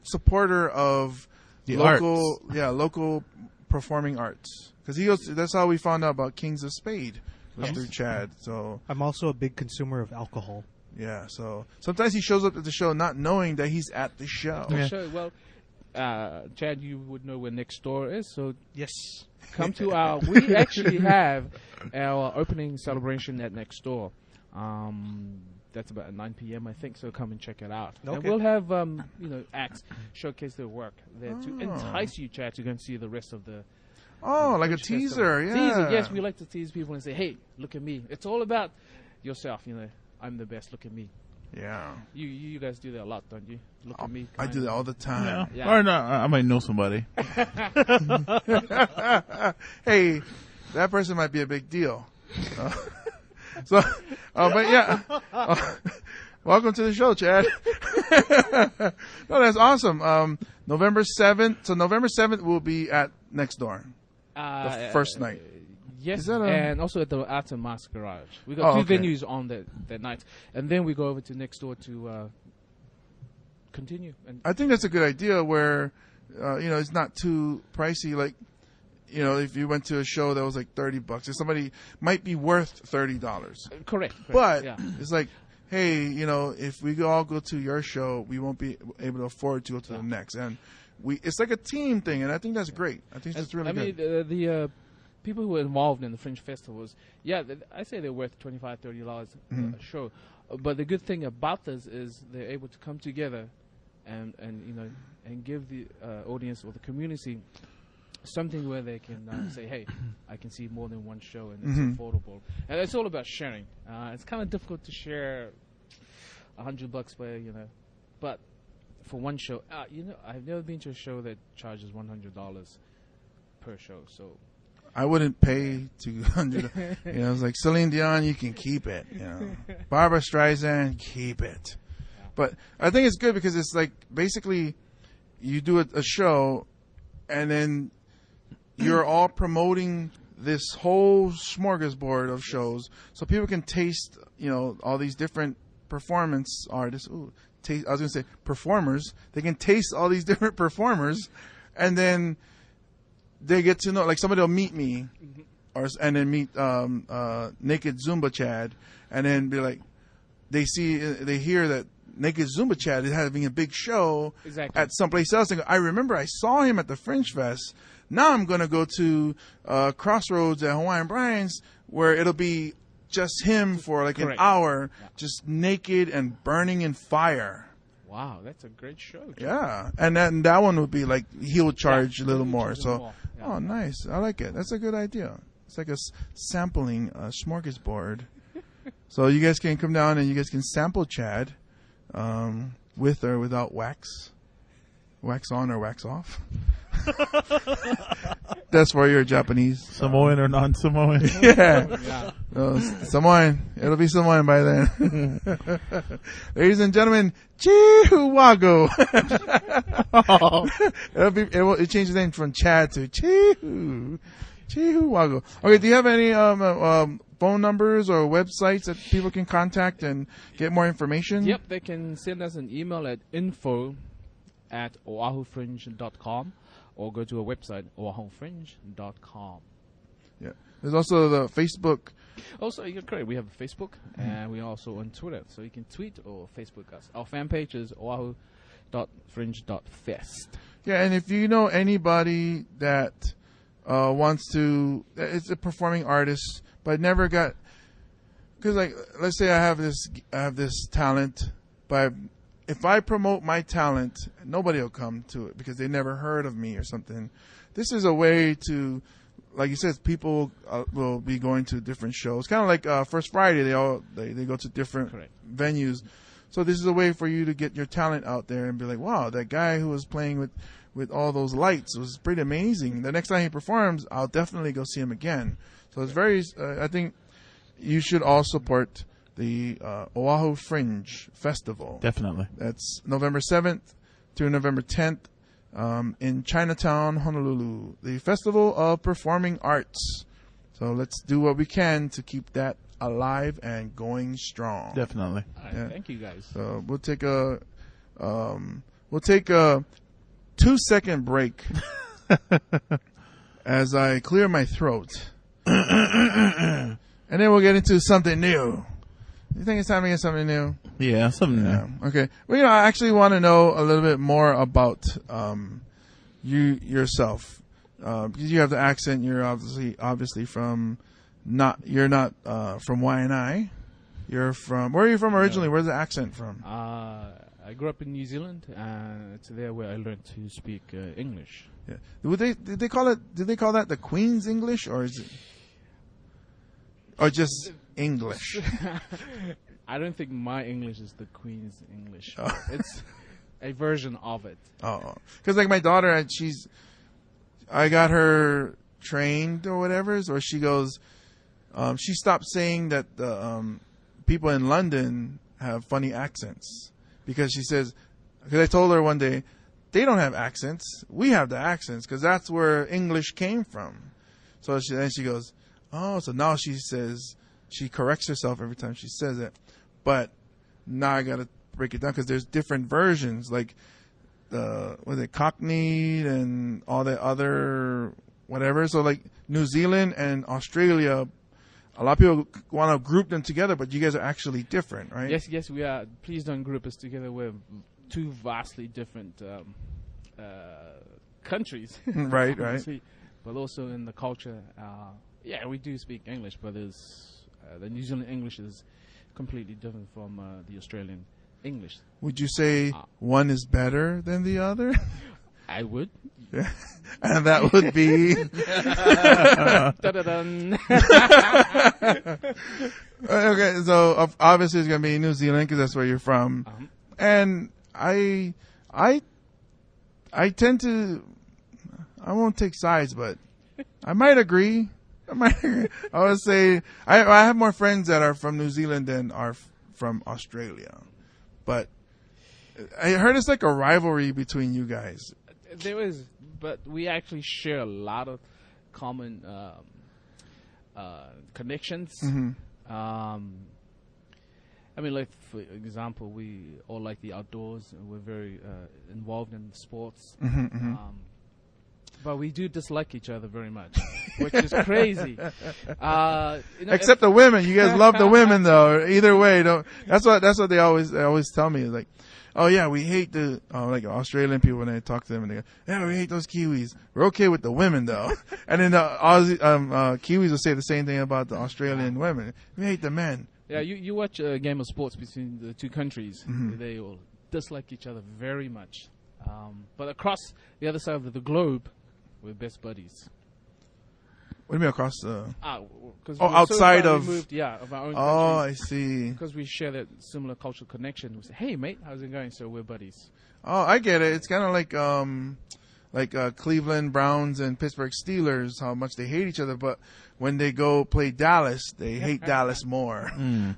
A: supporter of
C: the
A: local performing arts. Because he goes. That's how we found out about Kings of Spade was through Chad. So
G: I'm also a big consumer of alcohol.
A: Yeah. So sometimes he shows up at the show not knowing that he's at the show.
D: Well, Chad, you would know where Next Door is. So
G: yes,
D: come to we actually have our opening celebration at Next Door. That's about 9 p.m. I think. So come and check it out. Okay. And we'll have acts showcase their work there to entice you, Chad, to go and see the rest of the.
A: Like a teaser,
D: Teaser, yes. We like to tease people and say, "Hey, look at me." It's all about yourself. I'm the best. Look at me.
A: Yeah.
D: You guys do that a lot, don't you? Look at me.
A: I do that all the time.
C: Yeah. Or no, I might know somebody.
A: Hey, that person might be a big deal. But yeah. Welcome to the show, Chad. No, that's awesome. November 7th. So November 7th will be at Next Door. The first night.
D: Yes, and also at the Arts and Mask Garage. We got two venues on that night, and then we go over to Next Door to continue. And
A: I think that's a good idea. Where it's not too pricey. Like, if you went to a show that was like $30, if somebody might be worth $30.
D: Correct.
A: But it's like, hey, if we all go to your show, we won't be able to afford to go to the next, and it's like a team thing, and I think that's great. I think that's really good.
D: I mean, the people who are involved in the Fringe Festivals, I say they're worth $25, $30 a show. But the good thing about this is they're able to come together and give the audience or the community something where they can say, hey, I can see more than one show and it's affordable. And it's all about sharing. It's kind of difficult to share $100 where, but for one show, I've never been to a show that charges $100 per show, so
A: I wouldn't pay $200. It's like Celine Dion, you can keep it. Barbara Streisand, keep it. But I think it's good because it's like basically you do a show, and then you're all promoting this whole smorgasbord of shows, so people can taste, all these different performance artists. I was going to say performers. They can taste all these different performers, and then they get to know, like somebody will meet me, and then meet Naked Zumba Chad, and then be like, they hear that Naked Zumba Chad is having a big show at someplace else. And go, I remember I saw him at the Fringe Fest. Now I'm going to go to Crossroads at Hawaiian Brian's, where it'll be just him for like an hour, just naked and burning in fire.
D: Wow, that's a great show.
A: Yeah, and then that one would be like he would charge a little more. So, nice. I like it. That's a good idea. It's like a sampling smorgasbord. So you guys can come down and you guys can sample Chad, with or without wax on or wax off. That's for your Japanese.
C: Samoan or non-Samoan.
A: Yeah. Samoan. It'll be Samoan by then. Ladies and gentlemen, Chad Wago. It'll change the name from Chad to Chad Wago. Okay, do you have any phone numbers or websites that people can contact and get more information?
D: Yep, they can send us an email at info@oahufringe.com or go to our website, oahufringe.com.
A: Yeah. There's also the Facebook.
D: Also, you're correct. We have a Facebook, and we're also on Twitter. So you can tweet or Facebook us. Our fan page is oahu.fringe.fest.
A: Yeah, and if you know anybody that wants to, it's a performing artist, but never got, because like, let's say I have this talent, but if I promote my talent, nobody will come to it because they never heard of me or something. This is a way to, like you said, people will be going to different shows. Kind of like First Friday, they go to different venues. So this is a way for you to get your talent out there and be like, wow, that guy who was playing with all those lights was pretty amazing. The next time he performs, I'll definitely go see him again. So it's very, I think you should all support the Oahu Fringe Festival.
C: Definitely.
A: That's November 7th through November 10th in Chinatown, Honolulu. The Festival of Performing Arts. So let's do what we can to keep that alive and going strong.
C: Definitely.
D: All right, thank you guys.
A: So we'll take a 2-second break as I clear my throat. And then we'll get into something new. You think it's time to get something new?
C: Yeah, something new.
A: Okay. Well, I actually want to know a little bit more about yourself. Because you have the accent. You're obviously from you're not from Waianae. You're from, where are you from originally? Where's the accent from?
D: I grew up in New Zealand, and it's there where I learned to speak English.
A: Yeah. Did they call that the Queen's English, or is it, or just English?
D: I don't think my English is the Queen's English. It's a version of it.
A: Oh, because like my daughter, I got her trained or whatever, or she goes, she stopped saying that the people in London have funny accents, because she says, because I told her one day, they don't have accents, we have the accents, because that's where English came from. So then she goes, oh, so now she says, she corrects herself every time she says it. But now I got to break it down, because there's different versions, like Cockney and all that other whatever. So like New Zealand and Australia, a lot of people want to group them together, but you guys are actually different, right?
D: Yes, we are. Please don't group us together. We're two vastly different countries.
A: Right.
D: But also in the culture, yeah, we do speak English, but there's the New Zealand English is completely different from the Australian English.
A: Would you say one is better than the other?
D: I would.
A: Yeah. And that would be... Okay, so obviously it's going to be New Zealand, because that's where you're from. And I tend to... I won't take sides, but I might agree. I would say... I have more friends that are from New Zealand than are from Australia. But I heard it's like a rivalry between you guys.
D: There is, but we actually share a lot of common connections.
A: Mm-hmm.
D: I mean, like, for example, we all like the outdoors, and we're very involved in sports.
A: Mm-hmm, mm-hmm.
D: But we do dislike each other very much, which is crazy.
A: Except the women. You guys love the women though. Either way, don't. That's what they always tell me. Like, oh yeah, we hate the like Australian people when I talk to them and they go, yeah, we hate those Kiwis. We're okay with the women though. And then the Aussie Kiwis will say the same thing about the Australian women. We hate the men.
D: Yeah, you watch a game of sports between the two countries.
A: Mm-hmm.
D: They all dislike each other very much. But across the other side of the globe, we're best buddies.
A: What do you mean across the?
D: Outside
A: of.
D: Moved, of our own
A: Oh,
D: countries.
A: I see.
D: Because we share that similar cultural connection. We say, hey, mate, how's it going? So we're buddies.
A: Oh, I get it. It's kind of like Cleveland Browns and Pittsburgh Steelers, how much they hate each other, but when they go play Dallas, they hate Dallas more.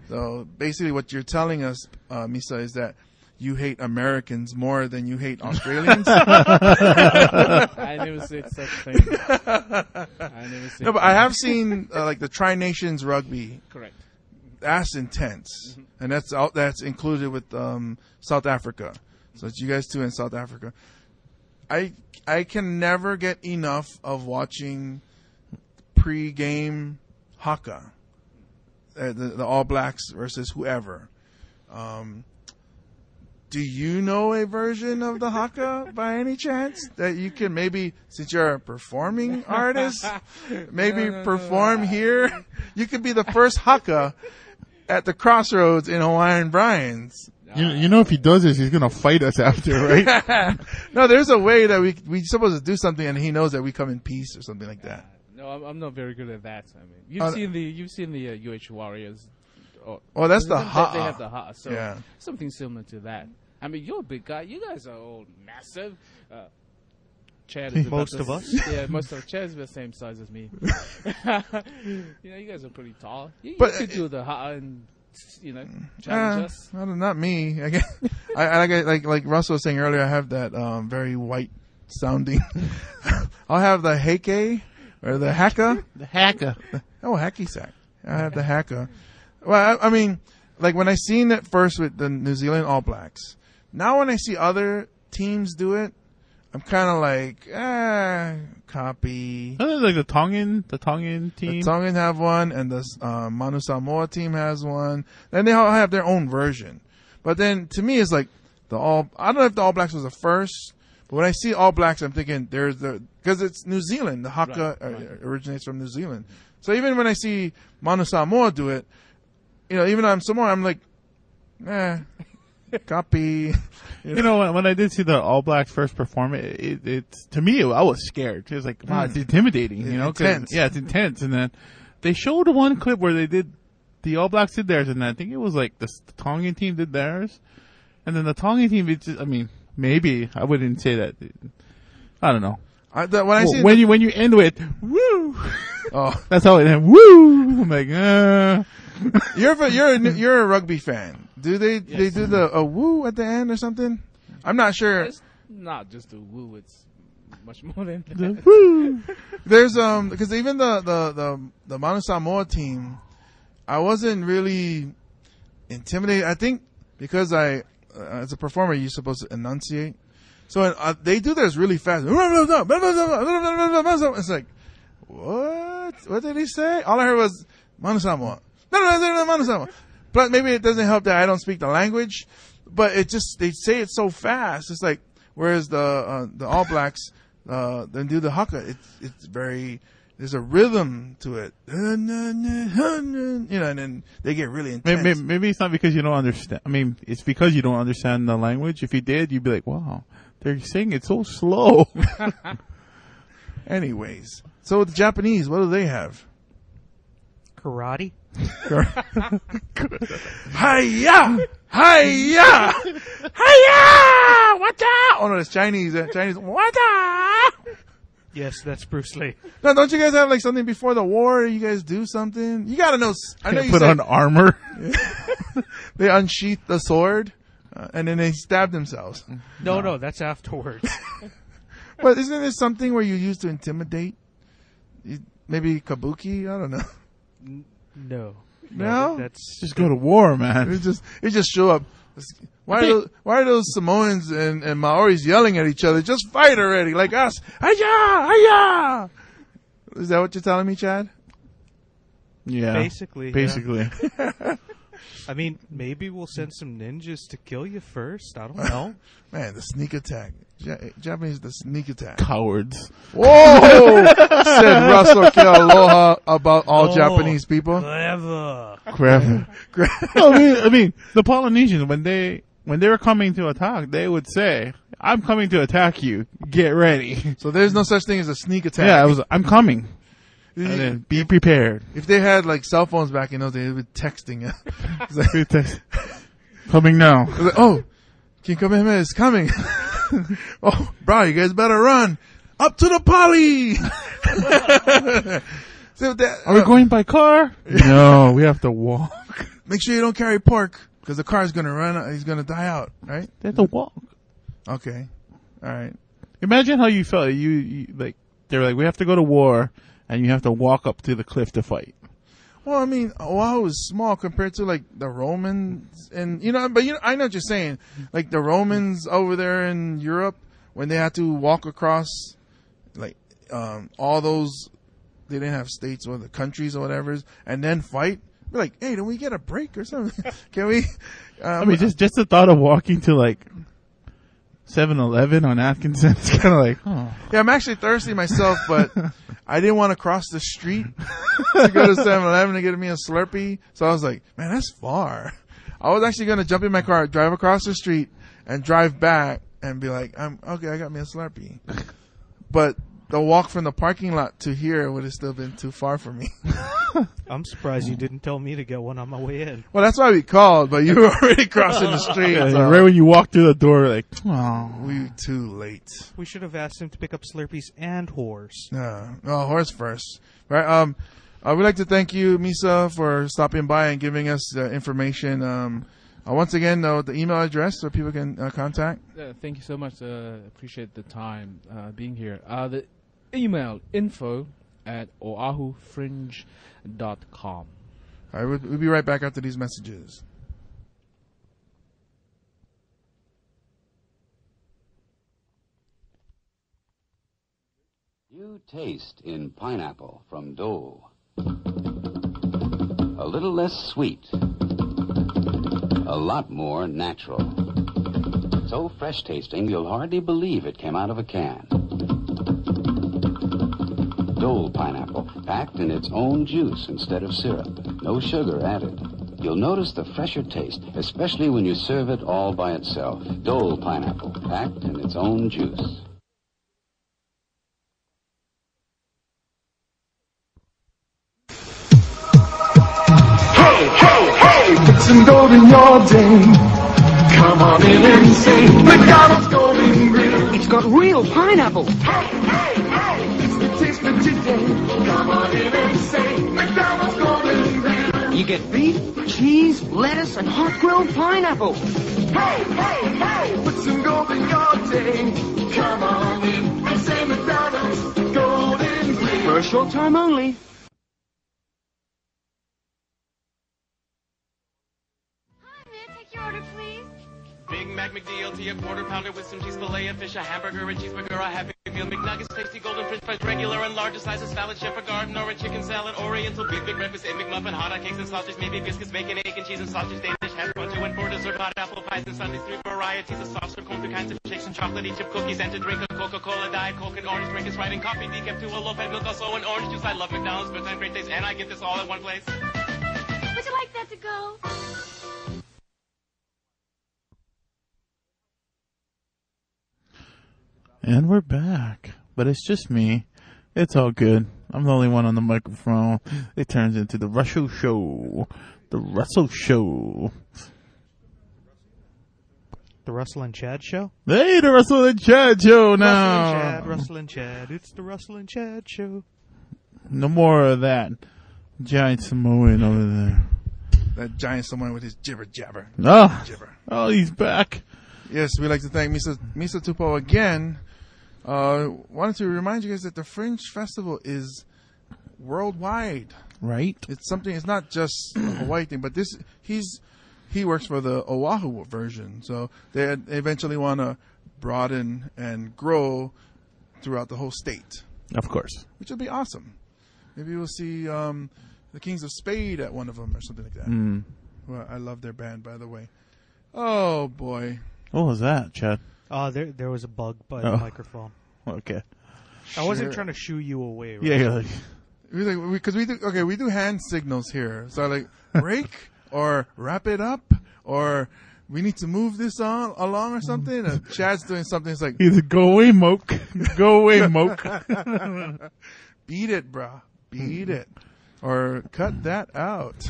A: So basically what you're telling us, Misa, is that you hate Americans more than you hate Australians?
D: I never said such thing.
A: No, but I have seen like the Tri-Nations rugby.
D: Correct.
A: That's intense. And that's included with South Africa. So it's you guys too in South Africa. I can never get enough of watching pre-game haka, the All Blacks versus whoever. Do you know a version of the haka by any chance that you can maybe, since you're a performing artist, maybe perform here? You could be the first haka at the Crossroads in Hawaiian Brian's.
C: You know, if he does this, he's gonna fight us after, right?
A: No, there's a way that we're supposed to do something, and he knows that we come in peace or something like that.
D: No, I'm not very good at that. I mean, you've seen the UH Warriors.
A: Oh, that's the ha.
D: They have the ha. So
A: yeah.
D: Something similar to that. I mean, you're a big guy. You guys are all massive. Chad is
G: most of us.
D: Yeah, most of Chad's the same size as me. You guys are pretty tall. You could do the ha and challenge us.
A: Not me. I guess like Russell was saying earlier. I have that very white sounding. I'll have the heike or the haka.
C: The haka.
A: Oh, hacky sack. I have the haka. Well, I mean, like when I seen it first with the New Zealand All Blacks. Now when I see other teams do it, I'm kind of like, copy.
C: Like the Tongan team.
A: The Tongan have one, and the Manu Samoa team has one. Then they all have their own version. But then to me, it's like I don't know if the All Blacks was the first, but when I see All Blacks, I'm thinking because it's New Zealand. The haka originates from New Zealand. So even when I see Manu Samoa do it, even though I'm Samoan, I'm like, copy.
C: When I did see the All Blacks first perform, it's to me, I was scared. It was like, wow, it's intimidating,
A: intense.
C: Yeah, it's intense. And then they showed one clip where the All Blacks did theirs, and I think it was like the Tongan team did theirs. And then the Tongan team, maybe I wouldn't say that. I don't know. When you end with woo, that's how it ends. Woo, I'm like,
A: You're a rugby fan. Do they do the woo at the end or something? I'm not sure.
D: It's not just a woo. It's much more than that.
C: The woo.
A: There's because even the Manu Samoa team, I wasn't really intimidated. I think because as a performer, you're supposed to enunciate. So they do theirs really fast. It's like, what? What did he say? All I heard was Manu Samoa. Manu Samoa. But maybe it doesn't help that I don't speak the language. But they say it so fast. It's like, whereas the All Blacks then do the haka. It's very, there's a rhythm to it. And then they get really intense.
C: Maybe it's not because you don't understand. I mean, it's because you don't understand the language. If you did, you'd be like, wow, they're saying it so slow.
A: Anyways, so with the Japanese, what do they have?
G: Karate.
A: Hiya! Hiya! Hiya! Wata! Oh no, it's Chinese. Chinese. Wata!
G: Yes, that's Bruce Lee.
A: No, don't you guys have like something before the war? You guys do something? You gotta know. I know you
C: put on armor.
A: They unsheath the sword, and then they stab themselves.
G: No, that's afterwards.
A: But isn't there something where you use to intimidate? Maybe kabuki? I don't know.
G: No.
A: No?
G: That's
C: just go to war, man.
A: It just show up. Why are those Samoans and Maoris yelling at each other? Just fight already, like us. Hiya! Hiya! Is that what you're telling me, Chad?
C: Yeah.
G: Basically.
C: Yeah.
G: I mean, maybe we'll send some ninjas to kill you first. I don't know.
A: Man, the sneak attack. Japanese, the sneak attack.
C: Cowards.
A: Whoa! Said Russel Kealoha about all Japanese people.
G: Clever.
C: I mean, the Polynesians, when they were coming to attack, they would say, "I'm coming to attack you. Get ready."
A: So there's no such thing as a sneak attack.
C: Yeah, I'm coming. And then be prepared.
A: If they had like cell phones back in those days, they would be texting. It's like,
C: coming now.
A: like, oh, Kinkamehameha is coming. Oh, bro, you guys better run up to the poly. So
C: Are we going by car? No, we have to walk.
A: Make sure you don't carry pork because the car is going to run. He's going to die out, right?
C: They have to walk.
A: Okay. All right.
C: Imagine how you felt. You like, they were like, we have to go to war. And you have to walk up to the cliff to fight.
A: Well, I mean, Oahu is small compared to like the Romans, and but I know what you're saying. Like the Romans over there in Europe, when they had to walk across, like all those, they didn't have states or the countries or whatever, and then fight. We're like, hey, do we get a break or something? Can we?
C: I mean, just the thought of walking to like 7-Eleven on Atkinson, it's kind of like, oh.
A: Yeah, I'm actually thirsty myself, but I didn't want to cross the street to go to 7-Eleven to get me a Slurpee. So I was like, man, that's far. I was actually going to jump in my car, drive across the street, and drive back and be like, okay, I got me a Slurpee. But the walk from the parking lot to here would have still been too far for me.
G: I'm surprised you didn't tell me to get one on my way in.
A: Well, that's why we called, but you were already crossing the street.
C: Yeah,
A: So.
C: right when you walk through the door, like, oh.
A: We were too late.
G: We should have asked him to pick up Slurpees and horse.
A: No, horse first. Right. We'd like to thank you, Misa, for stopping by and giving us information. Once again, the email address so people can contact.
D: Thank you so much. Appreciate the time being here. The email info@oahufringe.com.
A: All right, we'll be right back after these messages.
H: New taste in pineapple from Dole. A little less sweet. A lot more natural. So fresh tasting you'll hardly believe it came out of a can. Dole pineapple, packed in its own juice instead of syrup. No sugar added. You'll notice the fresher taste, especially when you serve it all by itself. Dole pineapple, packed in its own juice.
I: Hey, put some gold in your day. Come on in and say McDonald's Golden Grill.
J: It's got real pineapple.
I: It's the taste of today. Come on in and say McDonald's Golden Grill.
J: You get beef, cheese, lettuce, and hot grilled pineapple.
I: Hey, put some gold in your day. Come on in and say McDonald's Golden Grill.
J: For a short time only.
K: Big Mac McDLT, a quarter pounder with some cheese fillet, a fish, a hamburger, a cheeseburger, a Happy Meal, McNuggets, tasty golden french fries, regular and larger sizes, salad, chef, a garden, or a chicken salad, oriental, big breakfast, egg McMuffin, hot cakes and sausage, maybe biscuits, bacon, egg and cheese and sausage, Danish, hash brown, 2 and 4 dessert, hot apple pies and sundaes, 3 varieties of soft serve, 3 kinds of shakes and chocolatey chip cookies, and to drink a Coca-Cola, Diet Coke, and orange drink is right, and coffee, decaf, 2 a Lopez milk, also an orange juice. I love McDonald's, good time, great taste, and I get this all at one place.
L: Would you like that to go?
C: And we're back. But it's just me. It's all good. I'm the only one on the microphone. It turns into the Russell Show. The Russell Show.
G: The Russell and Chad Show?
C: Hey, the Russell and Chad Show now.
G: Russell and Chad. It's the Russell and Chad Show.
C: No more of that giant Samoan over there.
A: That giant Samoan with his jibber jabber.
C: Oh, he's back.
A: Yes, we'd like to thank Misa Topou again. Wanted to remind you guys that the Fringe Festival is worldwide.
C: Right.
A: It's something. It's not just a Hawaii thing, but he's he works for the Oahu version. So they eventually want to broaden and grow throughout the whole state.
C: Of course.
A: Which would be awesome. Maybe we'll see the Kings of Spade at one of them or something like that. Well, I love their band, by the way. Oh, boy.
C: What was that, Chad?
G: There was a bug by the microphone.
C: Okay.
G: I wasn't trying to shoo you away. Right?
C: Yeah, you're like...
A: Because we do hand signals here. So like break or wrap it up or we need to move this along or something. And Chad's doing something. It's like
C: either go away, Moke. Go away, Moke.
A: Beat it, brah. Beat it, or cut that out.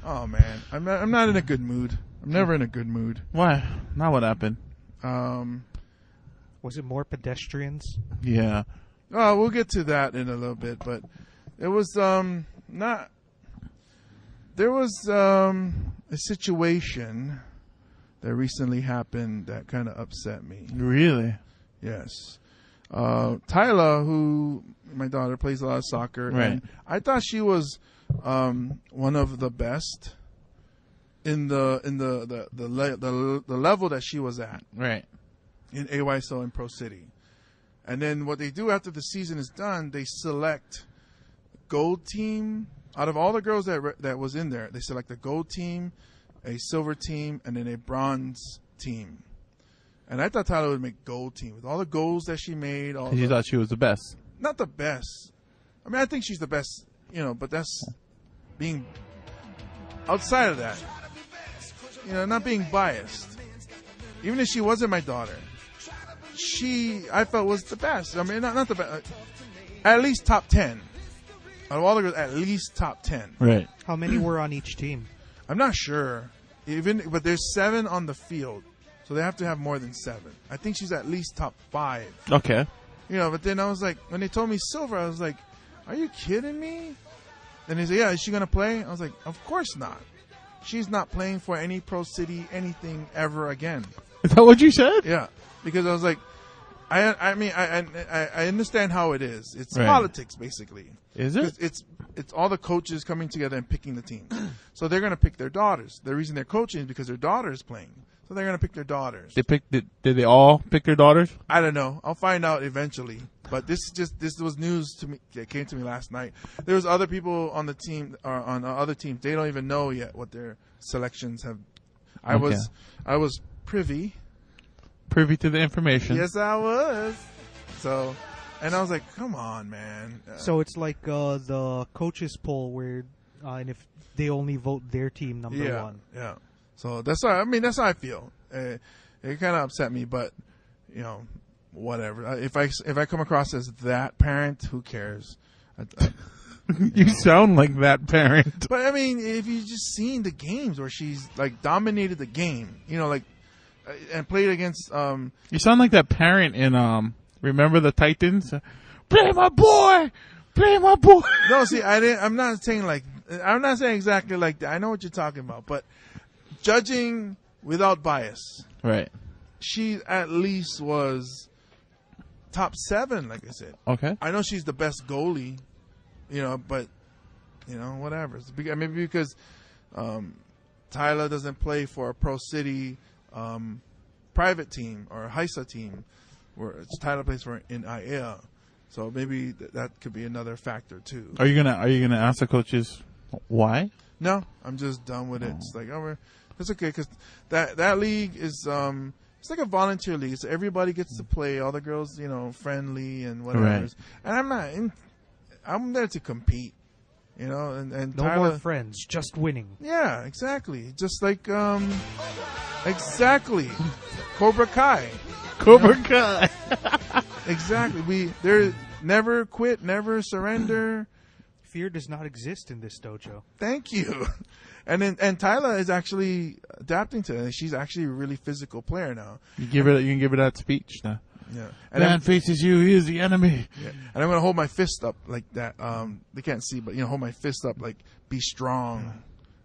A: Oh man, I'm not in a good mood. I'm never in a good mood.
C: Why? Now what happened?
G: Was it more pedestrians?
C: Yeah.
A: Oh, we'll get to that in a little bit, but it was not. There was a situation that recently happened that kind of upset me.
C: Really?
A: Yes. Tyler, who my daughter plays a lot of soccer,
C: right.
A: And I thought she was one of the best in the level that she was at.
C: Right.
A: In AYSO and Pro City. And then what they do after the season is done, they select gold team. Out of all the girls that was in there, they select a gold team, a silver team, and then a bronze team. And I thought Tyler would make gold team with all the goals that she made.
C: You thought she was the best.
A: Not the best. I mean, I think she's the best, but that's being outside of that. Not being biased. Even if she wasn't my daughter, I felt was the best. I mean, not the best. At least top 10. Out of all the girls, at least top 10.
C: Right.
G: How many were on each team?
A: I'm not sure. But there's 7 on the field. So they have to have more than 7. I think she's at least top 5.
C: Okay.
A: But then I was like, when they told me silver, I was like, are you kidding me? Then they said, yeah, is she going to play? I was like, of course not. She's not playing for any Pro City anything ever again.
C: Is that what you said?
A: Yeah. Because I was like, I mean, I understand how it is. It's
C: right.
A: Politics, basically.
C: Is it?
A: It's all the coaches coming together and picking the teams. So they're going to pick their daughters. The reason they're coaching is because their daughter is playing. So they're going to pick their daughters.
C: Did they all pick their daughters?
A: I don't know. I'll find out eventually. But this was news to me. It came to me last night. There was other I on other teams. They don't even know yet what their selections have. I was privy
C: to the information.
A: Yes, I was. So, and I was like, come on, man.
G: So it's like the coaches poll where, and if they only vote their team number one.
A: Yeah. So that's how I feel. It kind of upset me, but whatever. If I come across as that parent, who cares?
C: You sound like that parent.
A: But I mean, if you just seen the games where she's like dominated the game, and played against.
C: You sound like that parent in Remember the Titans? Play my boy. Play my boy.
A: No, see, I'm not saying exactly like that. I know what you're talking about, but judging without bias.
C: Right.
A: She at least was top 7, like I said.
C: Okay.
A: I know she's the best goalie, but, whatever. Maybe because Tyler doesn't play for a Pro City private team or a HISA team, where Tyler plays for an NIL. So maybe that could be another factor too.
C: Are you gonna ask the coaches why?
A: No, I'm just done with it. It's like, it's okay, because that league is it's like a volunteer league. So everybody gets to play. All the girls, friendly and whatever.
C: Right.
A: And I'm there to compete. And
G: no
A: Tyler,
G: more friends, just winning.
A: Yeah, exactly. Just like exactly, Cobra Kai.
C: Cobra Kai.
A: Exactly. They're never quit, never surrender.
G: Fear does not exist in this dojo.
A: Thank you. And Tyler is actually adapting to it. She's actually a really physical player now.
C: You can give her that speech now.
A: Yeah.
C: Man faces you, he is the enemy.
A: Yeah. And I'm gonna hold my fist up like that. They can't see, but hold my fist up like be strong.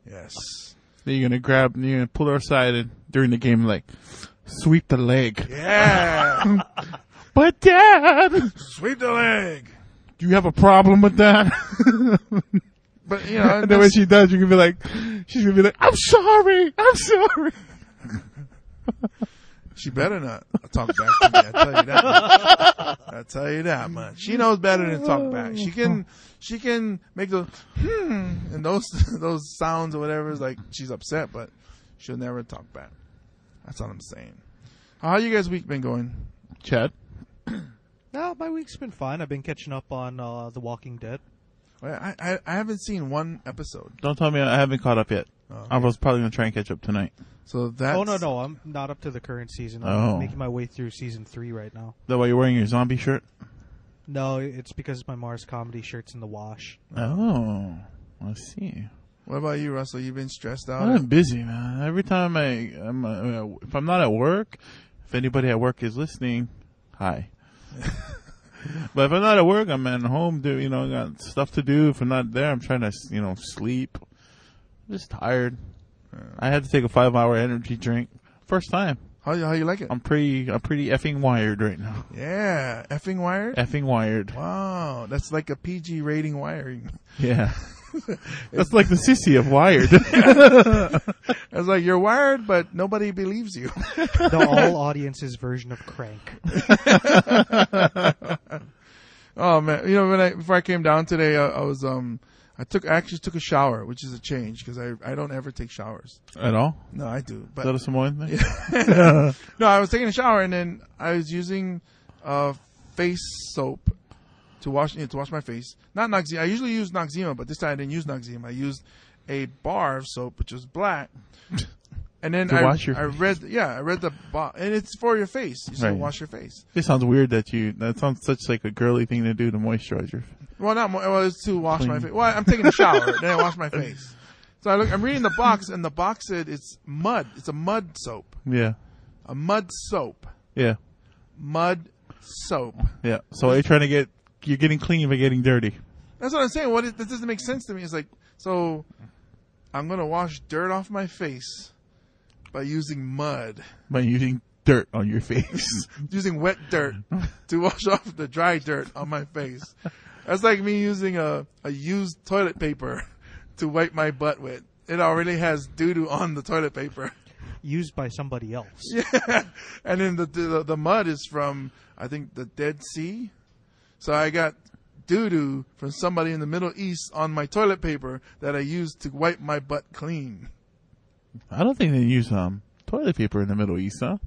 A: Yes.
C: Then you're gonna pull her aside and during the game like sweep the leg.
A: Yeah.
C: But Dad,
A: sweep the leg.
C: Do you have a problem with that?
A: But
C: and then when she does, you can be like, She's gonna be like, I'm sorry.
A: She better not talk back to me. I tell you that much. I tell you that much. She knows better than talk back. She can make those and those sounds or whatever. It's like she's upset, but she'll never talk back. That's all I'm saying. How you guys' week been going,
C: Chad?
G: No, my week's been fine. I've been catching up on The Walking Dead.
A: I haven't seen one episode.
C: Don't tell me I haven't caught up yet.
A: Oh,
C: I was probably gonna try and catch up tonight.
A: So that's...
G: Oh, no, I'm not up to the current season. I'm making my way through season 3 right now.
C: Is that why you're wearing your zombie shirt?
G: No, it's because my Mars Comedy shirt's in the wash.
C: Oh, I see.
A: What about you, Russell? You been stressed out?
C: I'm busy, man. Every time if I'm not at work, if anybody at work is listening, hi. But if I'm not at work, I'm at home. Got stuff to do. If I'm not there, I'm trying to, sleep. I'm just tired. I had to take a 5-hour energy drink. First time.
A: How you like it?
C: I'm pretty effing wired right now.
A: Yeah, effing wired.
C: Effing wired.
A: Wow, that's like a PG rating wiring.
C: Yeah. That's like the sissy of Wired.
A: It's like you're wired, but nobody believes you.
G: The all audiences version of Crank.
A: Oh man, before I came down today, I actually took a shower, which is a change because I don't ever take showers
C: at all.
A: No, I do. But
C: is that a Samoan thing?
A: Yeah. No, I was taking a shower and then I was using face soap to wash my face. Not Noxzema. I usually use Noxzema, but this time I didn't use Noxzema. I used a bar of soap, which was black. And then I read the and it's for your face. You should wash your face.
C: It sounds weird that sounds such like a girly thing to do to moisturize your face.
A: Well, it's to wash my face. Well, I'm taking a shower, then I wash my face. So I'm reading the box, and the box said it's mud. It's a mud soap.
C: Yeah.
A: A mud soap.
C: Yeah.
A: Mud soap.
C: Yeah. So you're getting clean by getting dirty.
A: That's what I'm saying. That doesn't make sense to me. It's like, so I'm going to wash dirt off my face by using mud.
C: By using dirt on your face.
A: Using wet dirt to wash off the dry dirt on my face. That's like me using a used toilet paper to wipe my butt with. It already has doo-doo on the toilet paper.
G: Used by somebody else.
A: Yeah. And then the mud is from, I think, the Dead Sea. So I got doo-doo from somebody in the Middle East on my toilet paper that I used to wipe my butt clean.
C: I don't think they use toilet paper in the Middle East, huh?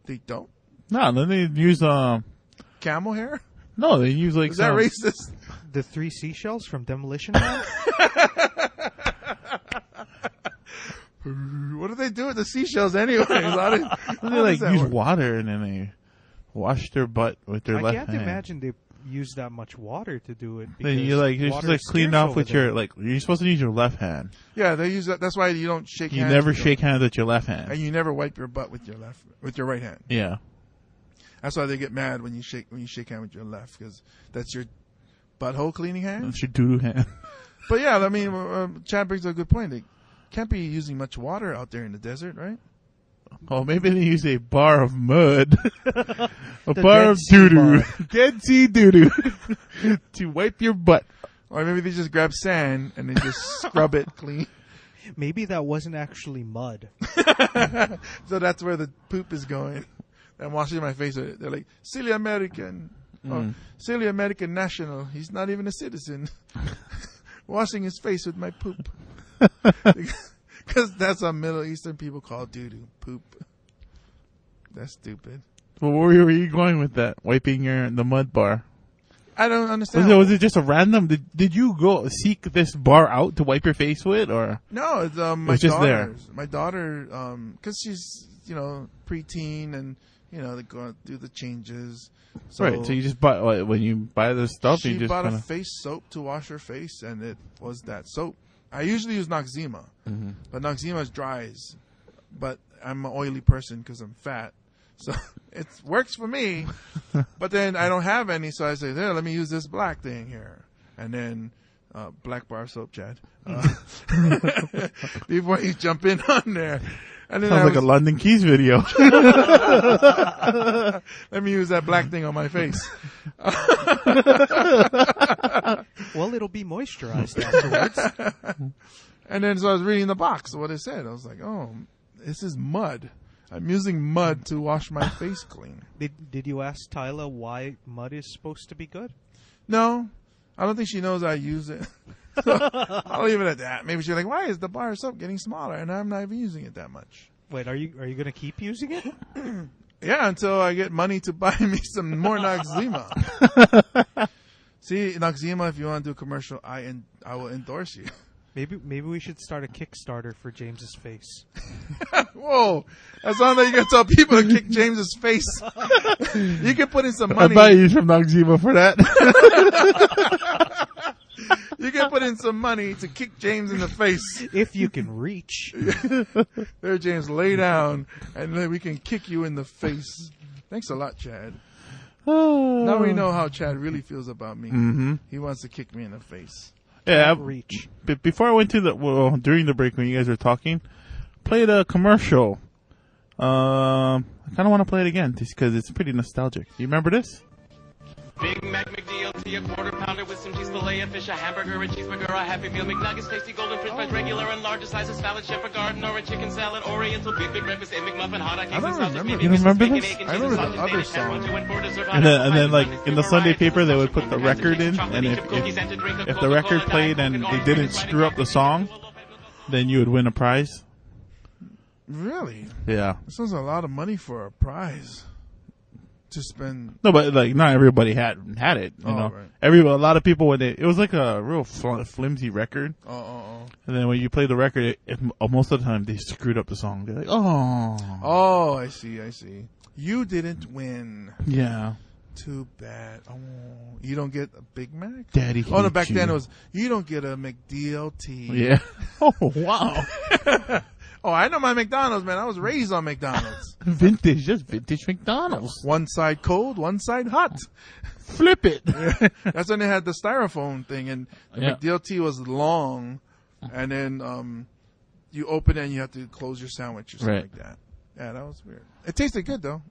A: They don't?
C: No, then they use
A: camel hair?
C: No, they use like...
A: Is that racist?
G: The 3 seashells from Demolition Man?
A: What do they do with the seashells anyway?
C: They use water and then they wash their butt with their left hand.
G: I can't imagine they use that much water to do it.
C: Then you're just clean off with your you're supposed to use your left hand.
A: Yeah, they use that. That's why you don't shake hands.
C: You never shake hands with your left hand,
A: and you never wipe your butt with your right hand.
C: Yeah,
A: that's why they get mad when you shake hand with your left, because that's your butthole cleaning hand.
C: That's your doo-doo hand.
A: But yeah, I mean, Chad brings up a good point. They can't be using much water out there in the desert, right?
C: Oh, maybe they use a bar of mud. A bar of doo-doo. Dead Sea doo-doo. To wipe your butt.
A: Or maybe they just grab sand and they just scrub it clean.
G: Maybe that wasn't actually mud.
A: So that's where the poop is going. I'm washing my face with it. They're like, silly American. Oh, silly American national. He's not even a citizen. Washing his face with my poop. Because that's what Middle Eastern people call doo-doo, poop. That's stupid.
C: Well, where were you going with that? Wiping the mud bar?
A: I don't understand.
C: Was it just a random? Did you go seek this bar out to wipe your face with, or
A: no? It's my
C: just there.
A: My daughter, because she's preteen and they go through the changes. So
C: right. So you just buy when you buy this stuff.
A: She
C: you just
A: bought a face soap to wash her face, and it was that soap. I usually use Noxzema, but Noxzema dries. But I'm an oily person because I'm fat, so it works for me. But then I don't have any, so I say, "There, let me use this black thing here," and then black bar soap, Chad. Before you jump in on there, and then
C: sounds like a London Keys video.
A: Let me use that black thing on my face.
G: Well, it'll be moisturized afterwards.
A: And then so I was reading the box, what it said. I was like, oh, this is mud. I'm using mud to wash my face clean.
G: Did you ask Tyla why mud is supposed to be good?
A: No, I don't think she knows I use it. So I'll leave it at that. Maybe she's like, why is the bar of soap getting smaller? And I'm not even using it that much.
G: Wait, are you going to keep using it?
A: Yeah, until I get money to buy me some more Noxzema. See, Noxzema, if you want to do a commercial, I will endorse you.
G: Maybe we should start a Kickstarter for James's face.
A: Whoa, that sounds like you can tell people to kick James's face. You can put in some money.
C: I buy you some Noxzema for that.
A: You can put in some money to kick James in the face.
G: If you can reach.
A: There, James, lay down, and then we can kick you in the face. Thanks a lot, Chad. Now we know how Chad really feels about me.
C: Mm-hmm.
A: He wants to kick me in the face.
C: Yeah,
G: reach.
C: Before I went to during the break when you guys were talking, played a commercial. I kind of want to play it again just because it's pretty nostalgic. You remember this?
K: Big Mac McDLT, a quarter pounder with some cheese fillet, a fish, a hamburger, a cheeseburger, a Happy Meal, McNuggets, tasty golden french fries, regular and larger sizes, salad, chef, a garden, or a chicken salad, oriental, big breakfast, a McMuffin, hot cakes, and sausage.
C: You remember this?
A: I remember the other song.
C: And then like in the Sunday paper, they would put the record in, and if the record played and they didn't screw up the song, then you would win a prize.
A: Really?
C: Yeah.
A: This sounds a lot of money for a prize. To spend.
C: No, but like not everybody had it. You know,
A: right.
C: A lot of people it was like a real flimsy record. And then when you play the record, most of the time they screwed up the song. They're like,
A: oh, I see. You didn't win.
C: Yeah.
A: Too bad. Oh, you don't get a Big Mac?
C: Daddy.
A: Oh no, back then it was you don't get a McDLT.
C: Yeah. Oh wow.
A: Oh, I know my McDonald's, man. I was raised on McDonald's.
C: Just vintage McDonald's.
A: One side cold, one side hot.
C: Flip it.
A: That's when they had the styrofoam thing, and the McDLT was long, and then you open it and you have to close your sandwich or something like that. Yeah, that was weird. It tasted good though.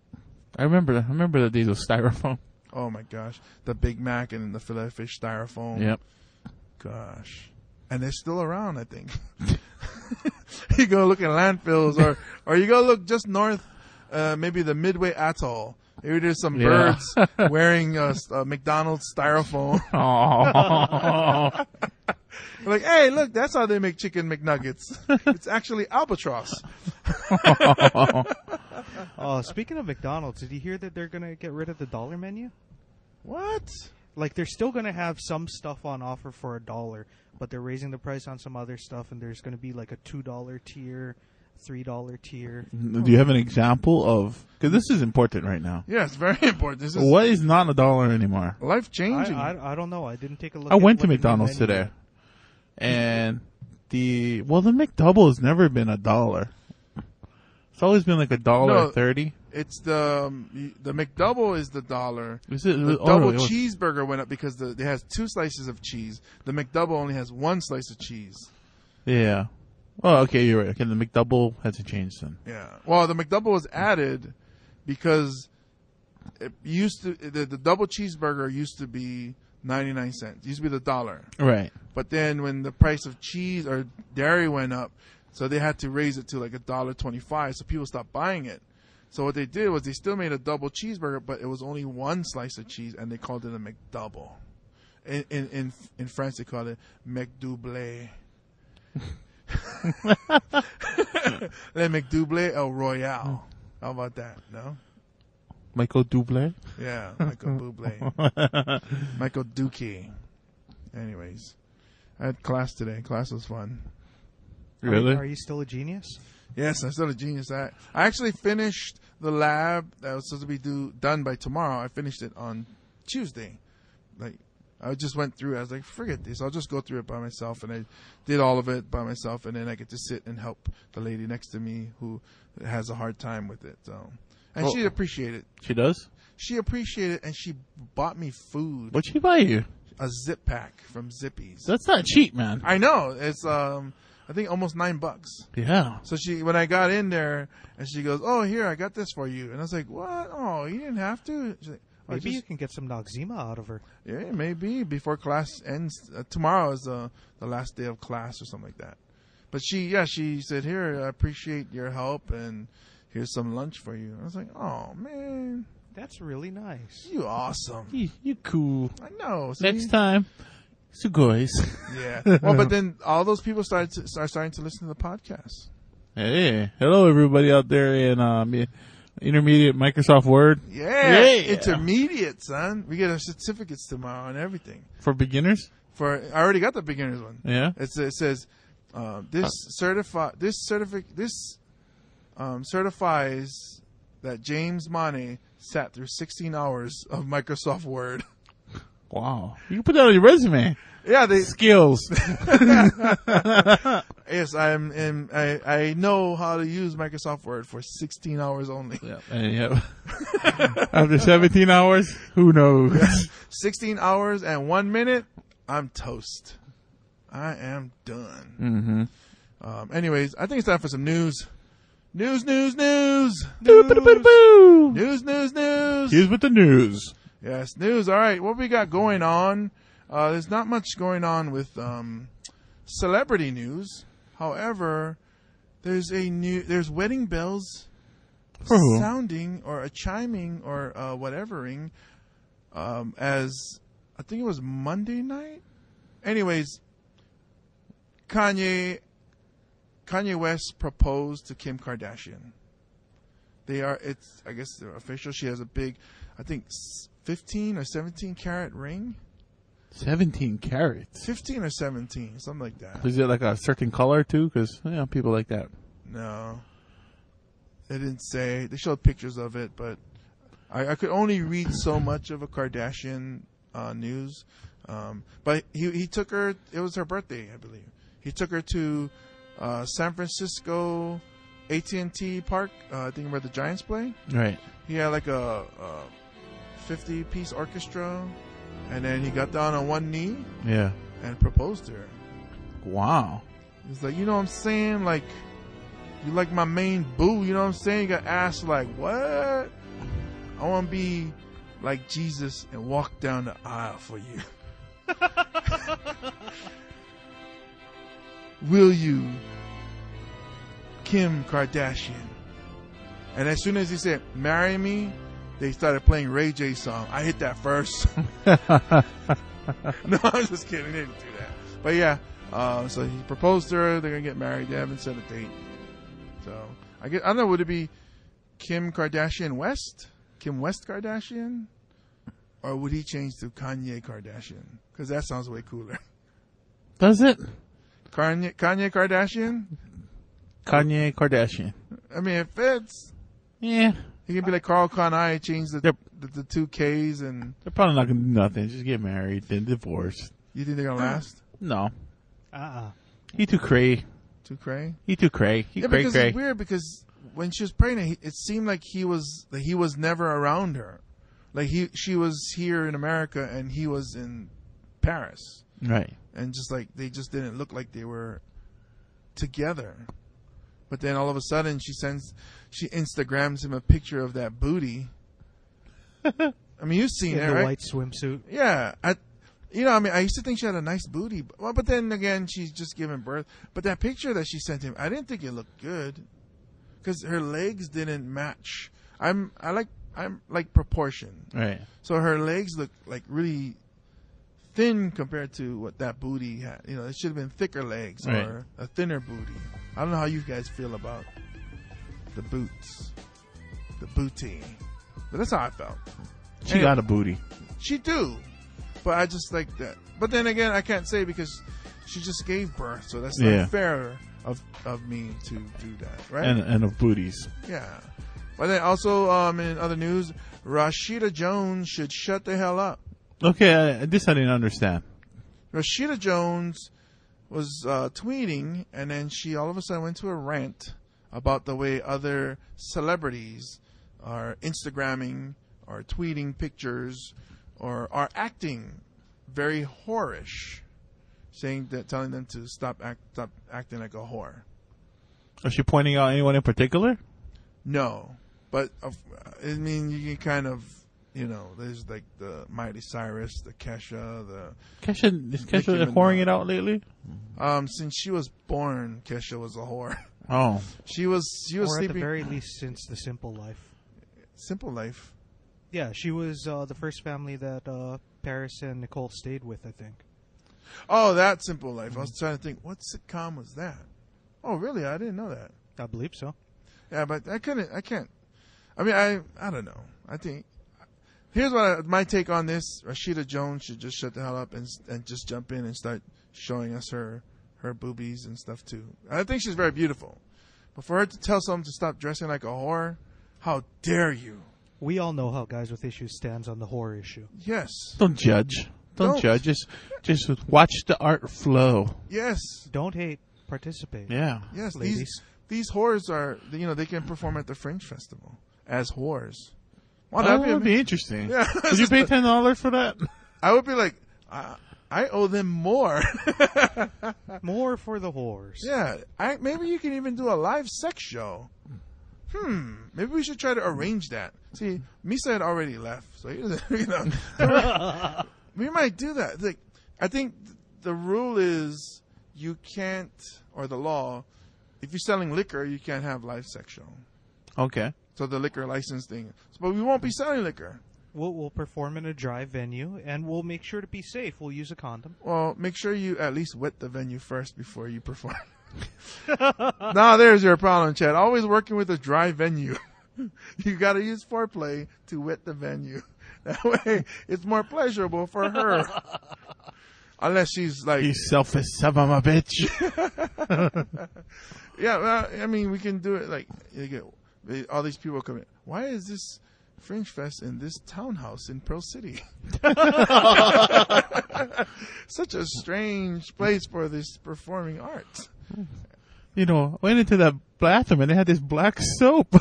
C: I remember the days of styrofoam.
A: Oh my gosh, the Big Mac and the filet fish styrofoam.
C: Yep.
A: Gosh, and they're still around, I think. You go look at landfills, or you go look just north, maybe the Midway Atoll. Maybe there's some birds wearing McDonald's styrofoam. Like, hey, look, that's how they make chicken McNuggets. It's actually albatross.
G: Speaking of McDonald's, did you hear that they're gonna get rid of the $1 menu?
A: What?
G: Like, they're still gonna have some stuff on offer for $1, but they're raising the price on some other stuff, and there's gonna be like a $2 tier, $3 tier.
C: Do you have an example of? Because this is important right now.
A: Yeah, it's very important. This is
C: what is not $1 anymore?
A: Life changing.
G: I don't know. I didn't take a look.
C: I went to McDonald's today, and the McDouble has never been $1. It's always been like $1.30.
A: It's the McDouble is the $1.
C: Is it
A: the double cheeseburger went up because it has 2 slices of cheese. The McDouble only has 1 slice of cheese.
C: Yeah. Oh, okay, you're right. Okay, the McDouble hasn't changed then.
A: Yeah. Well, the McDouble was added because it used to the double cheeseburger used to be 99 cents. It used to be the $1.
C: Right.
A: But then when the price of cheese or dairy went up, so they had to raise it to like $1.25, so people stopped buying it. So what they did was they still made a double cheeseburger, but it was only 1 slice of cheese, and they called it a McDouble. In France, they call it McDouble. Le McDouble El Royale. How about that? No?
C: Michael Bublé?
A: Yeah, Michael Bublé. Michael Dookie. Anyways, I had class today. Class was fun.
C: Really?
G: Are you still a genius?
A: Yes, I'm still a genius. I actually finished the lab that was supposed to be done by tomorrow. I finished it on Tuesday. Like, I just went through it. I was like, forget this. I'll just go through it by myself. And I did all of it by myself. And then I get to sit and help the lady next to me who has a hard time with it. So, and she appreciated it.
C: She does?
A: She appreciated it, and she bought me food.
C: What'd she buy you?
A: A zip pack from Zippy's.
C: That's not cheap, man.
A: I know. It's I think almost $9.
C: Yeah.
A: So when I got in there, and she goes, "Oh, here, I got this for you," and I was like, "What? Oh, you didn't have to." She's like,
G: maybe you can get some Noxzema out of her.
A: Yeah, maybe before class ends. Tomorrow is the last day of class or something like that. But she said, here, I appreciate your help, and here's some lunch for you. I was like, oh, man.
G: That's really nice.
A: You awesome.
C: You cool.
A: I know. See?
C: Next time, sugoi.
A: Yeah. Well, but then all those people are starting to listen to the podcast.
C: Hey, hello everybody out there in intermediate Microsoft Word.
A: Yeah. Intermediate, son. We get our certificates tomorrow and everything.
C: For beginners?
A: I already got the beginners one.
C: Yeah.
A: It says this certifies that James Mane sat through 16 hours of Microsoft Word.
C: Wow. You can put that on your resume.
A: Yeah,
C: skills.
A: Yes, I know how to use Microsoft Word for 16 hours only.
C: Yeah. And after 17 hours, who knows?
A: Yeah. 16 hours and 1 minute, I'm toast. I am done.
C: Mm-hmm.
A: Anyways, I think it's time for some news. News.
C: News.
A: News.
C: Here's with the news.
A: Yes, news. All right, what we got going on? There's not much going on with celebrity news. However, there's wedding bells sounding or chiming or whatevering as I think it was Monday night. Anyways, Kanye West proposed to Kim Kardashian. I guess they're official. She has a big, I think 15 or 17 carat ring. 17 carats. 15 or 17, something like that.
C: Is it like a certain color too? Because people like that.
A: No, they didn't say. They showed pictures of it, but I could only read so much of a Kardashian news. But he took her. It was her birthday, I believe. He took her to San Francisco AT&T Park. I think where the Giants play.
C: Right.
A: He had like a 50-piece orchestra. And then he got down on one knee.
C: Yeah.
A: And proposed to her.
C: Wow.
A: He's like, you know what I'm saying? Like, you like my main boo. You know what I'm saying? You got asked like, what? I want to be like Jesus and walk down the aisle for you. Will you, Kim Kardashian? And as soon as he said, marry me, they started playing Ray J song. I hit that first. No, I'm just kidding. They didn't do that. But yeah, so he proposed to her. They're going to get married. They haven't set a date. So I don't know. Would it be Kim Kardashian West? Kim West Kardashian? Or would he change to Kanye Kardashian? Because that sounds way cooler.
C: Does it?
A: Kanye Kardashian?
C: Kanye Kardashian.
A: I mean, it fits.
C: Yeah.
A: He can be like Carl Kanye, change the two Ks, and
C: they're probably not going to do nothing. Just get married, then divorce.
A: You think they're going to last?
C: No. He too cray.
A: Too cray?
C: He too cray. He cray.
A: It's weird because when she was pregnant, it seemed like he was never around her. Like she was here in America and he was in Paris.
C: Right.
A: And just like they just didn't look like they were together. But then all of a sudden she Instagrams him a picture of that booty. I mean, you've seen it, right?
G: The white swimsuit.
A: Yeah. I used to think she had a nice booty. But then again, she's just giving birth. But that picture that she sent him, I didn't think it looked good. Because her legs didn't match. I'm like proportion.
C: Right.
A: So her legs look like really thin compared to what that booty had. You know, it should have been thicker legs or a thinner booty. I don't know how you guys feel about the boots. The booty. But that's how I felt.
C: She got a booty.
A: She do. But I just like that. But then again, I can't say because she just gave birth. So that's not fair of me to do that. Right?
C: And of booties.
A: Yeah. But then also in other news, Rashida Jones should shut the hell up.
C: Okay, this I didn't understand.
A: Rashida Jones was tweeting, and then she all of a sudden went to a rant about the way other celebrities are Instagramming or tweeting pictures or are acting very whorish, telling them to stop acting like a whore.
C: Is she pointing out anyone in particular?
A: No, but I mean you can kind of You know, there's like the Miley Cyrus, the Kesha,
C: Is Kesha whoring it out lately?
A: Since she was born, Kesha was a whore.
C: Oh.
A: She was
G: or
A: sleeping.
G: at the very least since The Simple Life.
A: Simple Life.
G: Yeah, she was the first family that Paris and Nicole stayed with, I think.
A: Oh, that Simple Life. I was trying to think, what sitcom was that? Oh, really? I didn't know that.
G: I believe so.
A: Yeah, but I can't. I mean, I don't know. I think here's my take on this. Rashida Jones should just shut the hell up and just jump in and start showing us her boobies and stuff too. I think she's very beautiful, but for her to tell someone to stop dressing like a whore, how dare you?
G: We all know how Guys with Issues stands on the horror issue.
A: Yes.
C: Don't judge. Don't judge. Just watch the art flow.
A: Yes.
G: Don't hate. Participate.
C: Yeah.
A: Yes.
G: Ladies.
A: These whores are, they can perform at the Fringe Festival as whores.
C: Well, that would be interesting.
A: Yeah.
C: Would you pay $10 for that?
A: I would be like, I owe them more.
G: More for the whores.
A: Yeah. Maybe you can even do a live sex show. Maybe we should try to arrange that. See, Misa had already left, so we might do that. Like, I think the rule is you can't, or the law, if you're selling liquor, you can't have live sex show.
C: Okay.
A: So the liquor license thing. But we won't be selling liquor.
G: We'll perform in a dry venue, and we'll make sure to be safe. We'll use a condom.
A: Well, make sure you at least wet the venue first before you perform. Now there's your problem, Chad. Always working with a dry venue. You got to use foreplay to wet the venue. That way, it's more pleasurable for her. Unless she's like...
C: You selfish son of a bitch.
A: Yeah, well, I mean, we can do it like... all these people come in. Why is this Fringe Fest in this townhouse in Pearl City? Such a strange place for this performing arts.
C: You know, went into that bathroom and they had this black soap.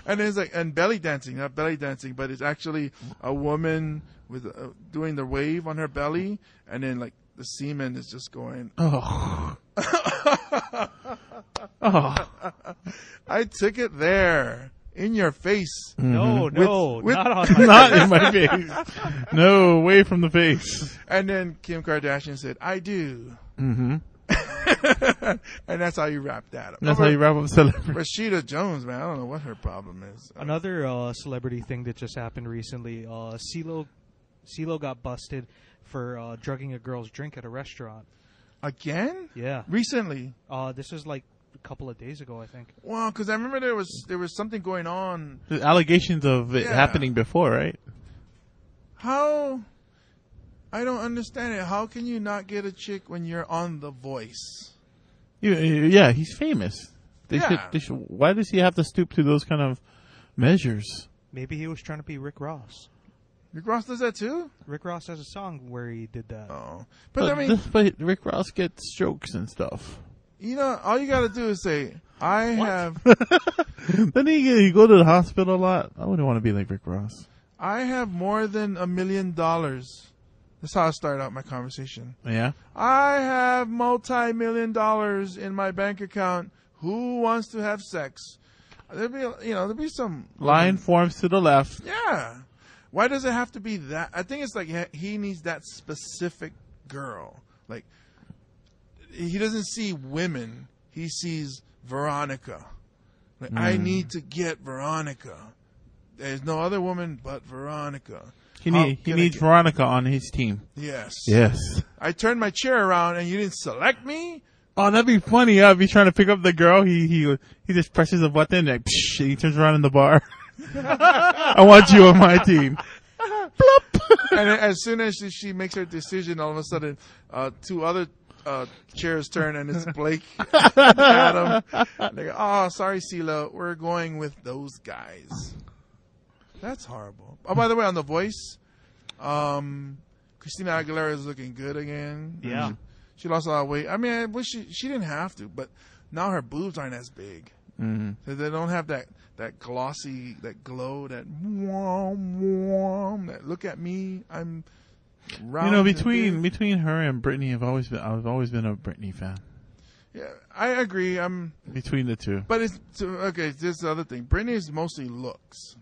A: And it's like, and belly dancing, not belly dancing, but it's actually a woman with doing the wave on her belly, and then like the semen is just going.
C: Oh. Oh.
A: I took it there. In your face.
G: No,
A: with
G: not on my
C: not
G: face.
C: in my face. No, away from the face.
A: And then Kim Kardashian said, I do.
C: Mm-hmm.
A: And that's how you wrap that up.
C: That's how you wrap up celebrity.
A: Rashida Jones, man, I don't know what her problem is.
G: Another celebrity thing that just happened recently, CeeLo got busted for drugging a girl's drink at a restaurant.
A: Again?
G: Yeah.
A: Recently?
G: This was like a couple of days ago, I think.
A: Well, because I remember there was something going on.
C: The allegations of it happening before, right?
A: How? I don't understand it. How can you not get a chick when you're on The Voice?
C: Yeah, he's famous. They
A: Yeah.
C: should, why does he have to stoop to those kind of measures?
G: Maybe he was trying to be Rick Ross.
A: Rick Ross does that too?
G: Rick Ross has a song where he did that.
A: Oh. But I mean...
C: But Rick Ross gets strokes and stuff.
A: You know, all you gotta do is say, I have...
C: Then he go to the hospital a lot. I wouldn't want to be like Rick Ross.
A: I have more than $1 million. That's how I start out my conversation.
C: Yeah?
A: I have multi-million dollars in my bank account. Who wants to have sex? There'll be some...
C: Line forms to the left.
A: Yeah. Why does it have to be that? I think it's like he needs that specific girl. Like, he doesn't see women. He sees Veronica. Like, I need to get Veronica. There's no other woman but Veronica.
C: He needs Veronica on his team.
A: Yes.
C: Yes.
A: I turned my chair around and you didn't select me?
C: Oh, that'd be funny. If he's trying to pick up the girl, he just presses a button and psh, he turns around in the bar. I want you on my team. Plop.
A: And then as soon as she makes her decision, all of a sudden, two other chairs turn and it's Blake and Adam. They go, oh, sorry, CeeLo. We're going with those guys. That's horrible. Oh, by the way, on The Voice, Christina Aguilera is looking good again.
G: Yeah.
A: She lost a lot of weight. I mean, I wish she didn't have to, but now her boobs aren't as big.
C: Mm-hmm.
A: So they don't have that glossy, that glow, that that look at me, I'm round.
C: You know, between her and Britney, I've always been a Britney fan.
A: Yeah, I agree.
C: Between the two.
A: But it's okay. This is the other thing. Britney is mostly looks.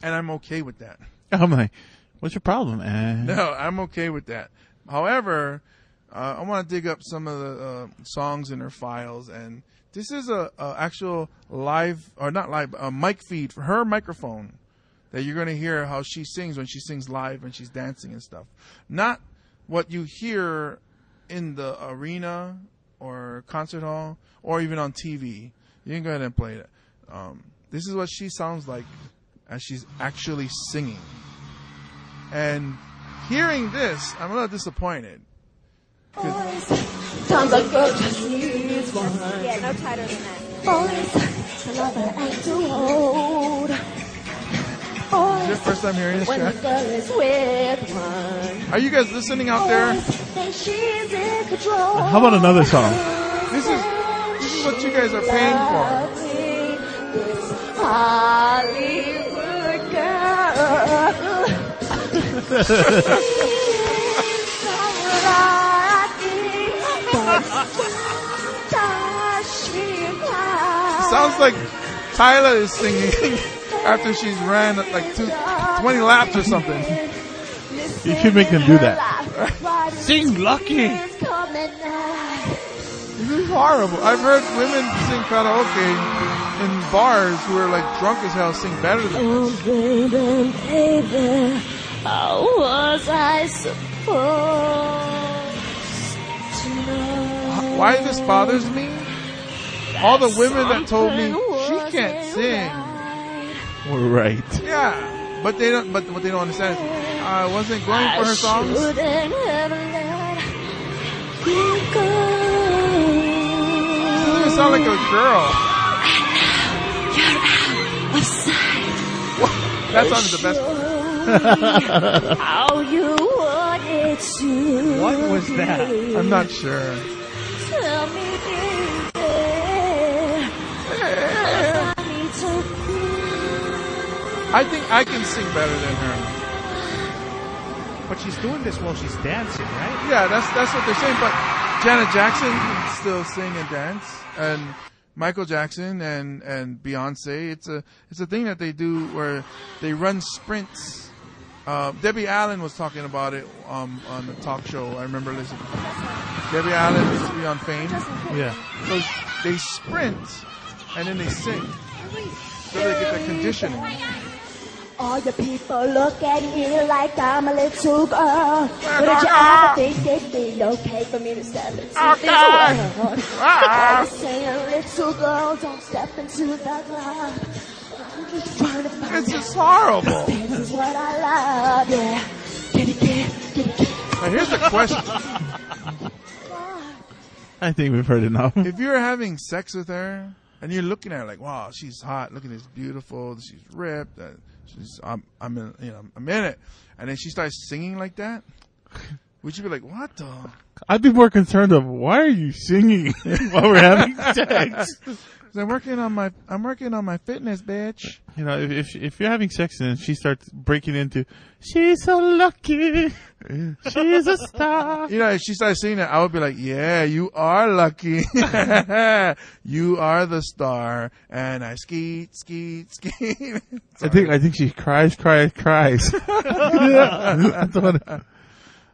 A: and I'm okay with that.
C: I'm like, what's your problem, man?
A: No, I'm okay with that. However, I want to dig up some of the songs in her files, and this is a actual live, or not live, a mic feed for her microphone that you're going to hear how she sings when she sings live and she's dancing and stuff. Not what you hear in the arena or concert hall or even on TV. You can go ahead and play it. This is what she sounds like as she's actually singing. And hearing this, I'm a little disappointed.
B: Times a girl just needs one.
L: Yeah, no tighter than that.
B: Boys, the lover ain't too old.
A: Is it your first time hearing this,
B: When the
A: Chad?
B: girl is with one.
A: Are you guys listening out there?
B: Then she's in control.
C: How about another song?
A: This is what you guys are paying for.
B: This Hollywood
A: Sounds like Tyler is singing after she's ran like 20 laps or something.
C: You should make them do that. Sing Lucky.
A: This is horrible. I've heard women sing karaoke in bars who are like drunk as hell sing better than
B: Oh,
A: this.
B: baby, baby, how was I supposed to know?
A: Why this bothers me? All the women that told me she can't sing.
C: We're right.
A: Yeah, but they don't. But what they don't understand is I wasn't going for her songs.
B: Shouldn't have let you go.
A: She doesn't sound like a girl.
B: You're out of sight.
A: That sounded the best.
B: How you wanted to.
G: What was that?
A: I'm not sure.
B: Tell me, baby.
A: I think I can sing better than her.
G: But she's doing this while she's dancing, right?
A: Yeah, that's what they're saying. But Janet Jackson can still sing and dance, and Michael Jackson and Beyonce. It's a thing that they do where they run sprints. Debbie Allen was talking about it on the talk show. I remember listening. Debbie Allen used to be on Fame.
C: Yeah.
A: So they sprint and then they sing. So they get the conditioning.
B: All the people look at me like I'm a little girl. Wouldn't you ever think it'd be okay for me to step into this world? I was saying, little girl, don't step into the club. I'm just trying to find
A: It's just horrible.
B: This is what I love, yeah. Get it.
A: Now here's the question.
C: I think we've heard enough.
A: If you're having sex with her and you're looking at her like, wow, she's hot, look at this beautiful, she's ripped, I'm in it, and then she starts singing like that, would you be like, what the?
C: I'd be more concerned of why are you singing while we're having sex?
A: I'm working on my fitness, bitch.
C: You know, if you're having sex and she starts breaking into, she's so lucky, she's a star.
A: You know, if she starts singing that, I would be like, yeah, you are lucky. You are the star. And I skeet.
C: I think she cries. That's what-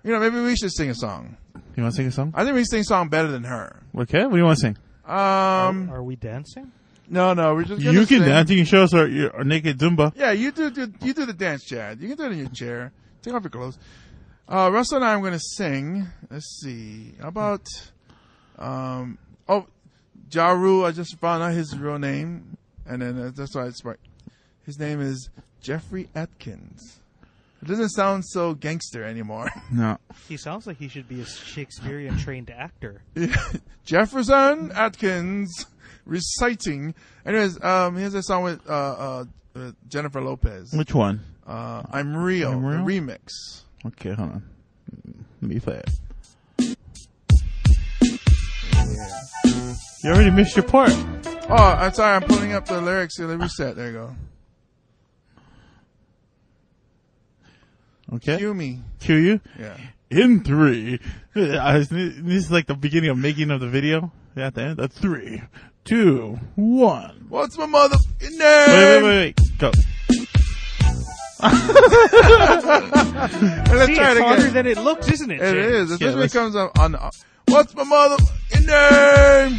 A: You know, maybe we should sing a song.
C: You want to sing a song?
A: I think we sing a song better than her.
C: Okay, what do you want to sing?
G: Are we dancing?
A: No, we're just gonna
C: You can
A: sing.
C: dance. You can show us our naked Zumba.
A: Yeah, you do the dance, Chad. You can do it in your chair. Take off your clothes. Russell and I am going to sing. Let's see. How about, Ja Rule. I just found out his real name. And then that's why it's right. His name is Jeffrey Atkins. It doesn't sound so gangster anymore.
C: No.
G: He sounds like he should be a Shakespearean trained actor.
A: Jefferson Atkins reciting. Anyways, he has a song with Jennifer Lopez.
C: Which one?
A: I'm Real,
C: I'm Real?
A: the remix.
C: Okay, hold on. Let me play it.
A: Yeah.
C: You already missed your part.
A: Oh, I'm sorry. I'm pulling up the lyrics. Let me reset. There you go.
C: Okay.
A: Cue me.
C: Cue you?
A: Yeah.
C: In 3. This is like the beginning of making of the video. Yeah, at the end. 3, 2, 1.
A: What's my motherfucking name?
C: Wait. Go.
A: Let's
G: See,
A: try it
G: it's harder
A: again.
G: than it looks, isn't it?
A: It
G: James?
A: is, especially when it comes on what's my motherfucking name?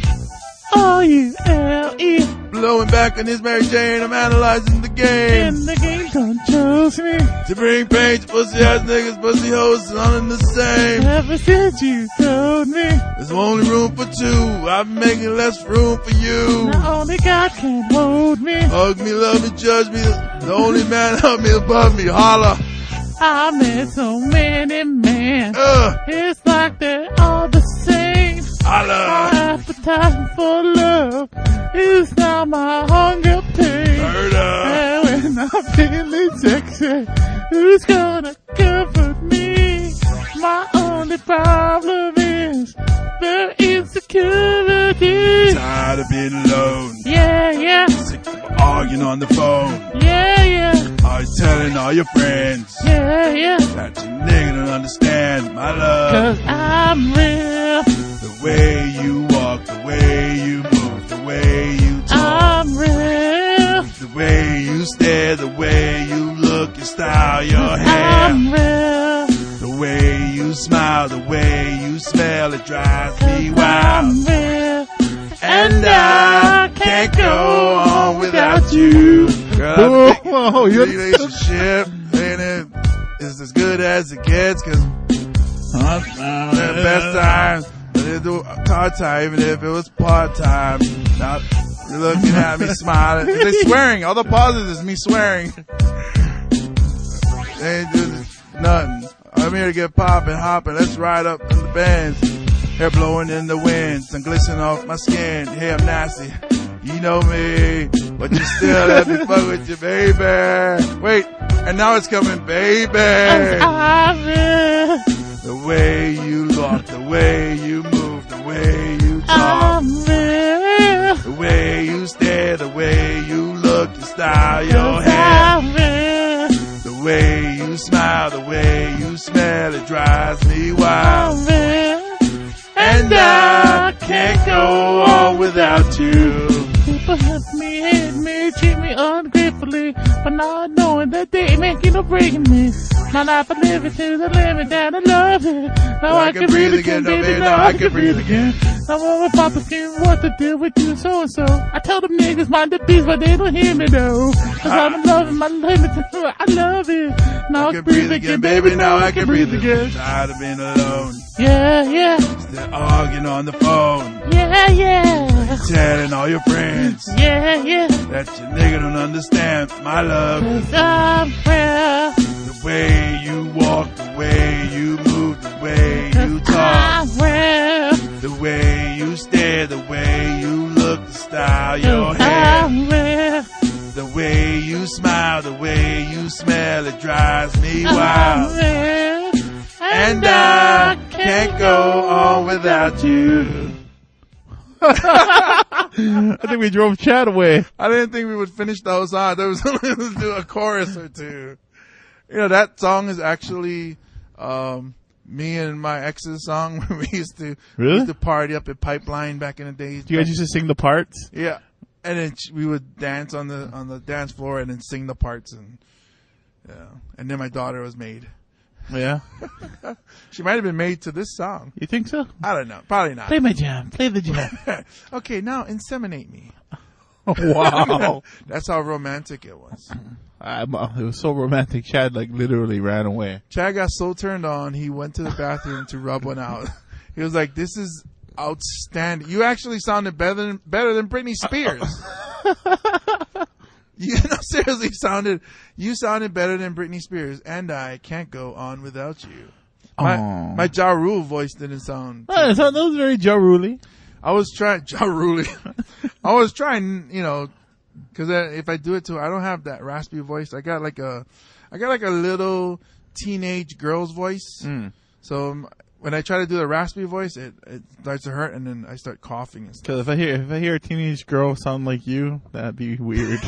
C: R-U-L-E.
A: Blowing back on his Mary Jane, I'm analyzing the game.
C: And the game don't choose me.
A: To bring pain to pussy ass niggas, pussy hoes, none in the same.
C: Ever since you told me
A: There's only room for two, I've been making less room for you.
C: not only God can hold me,
A: Hug me, love me, judge me, the only man up me above me, holla.
C: I met so many men.
A: Uh,
C: It's like they're all the same. My
A: holla.
C: appetite for love is now my hunger pain.
A: Murder.
C: And when I'm feeling sexy, who's gonna comfort me? My only problem is the insecurity.
A: Tired of being alone.
C: Yeah,
A: Sick of arguing on the phone.
C: yeah,
A: Are you telling all your friends
C: yeah.
A: that you nigga don't understand my love?
C: 'Cause I'm real,
A: The way you walk, the way you move, the way you talk,
C: I'm real,
A: the way you stare, the way you look, your style, your hair,
C: I'm real,
A: the way you smile, the way you smell, it drives me wild.
C: I'm real.
A: And I can't go on without you. Girl, I think
C: Whoa,
A: the
C: you're
A: relationship ain't it is as good as it gets, 'cause the best times, they do hard time, even if it was part time. Now you're looking at me smiling. They swearing. All the pauses is me swearing. They ain't doing nothing. I'm here to get poppin', hoppin'. Let's ride up in the Benz. Hair blowing in the wind, sun glistening off my skin. Hey, I'm nasty. You know me, but you still let me fuck with you, baby. Wait, and now it's coming, baby.
C: I'm real,
A: The way you walk, the way you move, the way you talk,
C: I'm real.
A: the way you stare, the way you look, your style, your hair,
C: I'm real,
A: the way you smile, the way you smell, it drives me wild.
C: I'm real.
A: And I can't go on without you.
C: People hurt me, hate me, treat me ungratefully, but not knowing that they ain't making or breaking me. My life I live it to the limit that I love it. Now I can breathe again, baby, now I can breathe again. Now when my papa came, what to do with you so and so. I tell them niggas mind the beats, but they don't hear me though. 'Cause I'm loving my limit, I love it. Now I can breathe again, baby, now I can breathe again.
A: Tired of being alone,
C: Yeah,
A: still arguing on the phone,
C: yeah.
A: telling all your friends
C: Yeah,
A: that your nigga don't understand my love.
C: 'Cause I'm real.
A: The way you walk, the way you move, the way you talk,
C: I'm real.
A: the way you stare, the way you look, the style, your hair,
C: I'm real.
A: the way you smile, the way you smell, it drives me
C: I'm
A: wild.
C: real.
A: And I can't go on without you.
C: I think we drove Chad away.
A: I didn't think we would finish the whole song. There was only to do a chorus or two. You know, that song is actually me and my ex's song where we used to party up at Pipeline back in the days.
C: You guys used to sing the parts?
A: Yeah. And then we would dance on the dance floor and then sing the parts, and and then my daughter was made.
C: Yeah.
A: She might have been made to this song.
C: You think so?
A: I don't know. Probably not.
C: Play my jam. Play the jam.
A: Okay, now inseminate me.
C: Wow.
A: That's how romantic it was.
C: It was so romantic. Chad literally ran away.
A: Chad got so turned on, he went to the bathroom to rub one out. He was like, "This is outstanding. You actually sounded better than Britney Spears." You know, seriously, you sounded better than Britney Spears, and I can't go on without you. My Ja Rule voice didn't sound.
C: Oh, that was very Ja Rule-y.
A: I was trying Ja Rule. I was trying, because if I do it too, I don't have that raspy voice. I got like a little teenage girl's voice. So when I try to do the raspy voice, it starts to hurt, and then I start coughing and stuff.
C: Because if I hear a teenage girl sound like you, that'd be weird.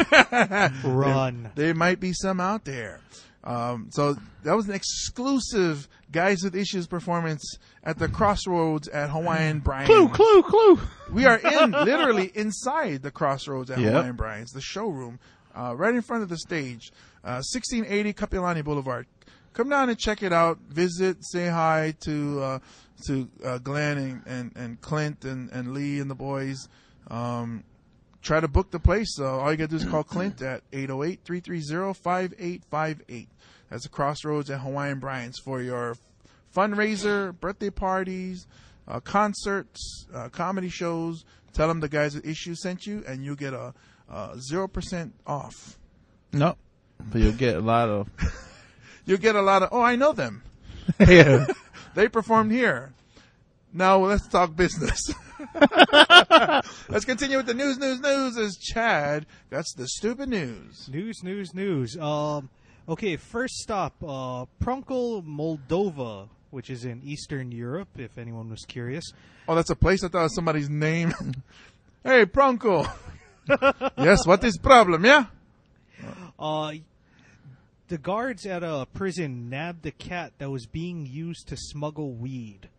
G: Run.
A: There might be some out there. So that was an exclusive Guys with Issues performance at the Crossroads at Hawaiian Brian.
C: Clue.
A: We are literally inside the Crossroads at Hawaiian Brian's, the showroom. right in front of the stage, 1680 Kapilani Boulevard. Come down and check it out. Visit, say hi to Glenn and Clint and Lee and the boys. Try to book the place. All you got to do is call Clint at 808-330-5858. That's the Crossroads at Hawaiian Bryant's for your fundraiser, birthday parties, concerts, comedy shows. Tell them the guys with Issues sent you, and you'll get a 0% off.
C: No, but you'll get a lot of...
A: You'll get a lot of... Oh, I know them.
C: Yeah.
A: They performed here. Now let's talk business. Let's continue with the news. As Chad got the stupid news.
G: News. Okay, first stop, Prunkle, Moldova, which is in Eastern Europe, if anyone was curious.
A: Oh, that's a place? I thought it was somebody's name. Hey, Prunkle. Yes, what is problem, yeah?
G: The guards at a prison nabbed a cat that was being used to smuggle weed.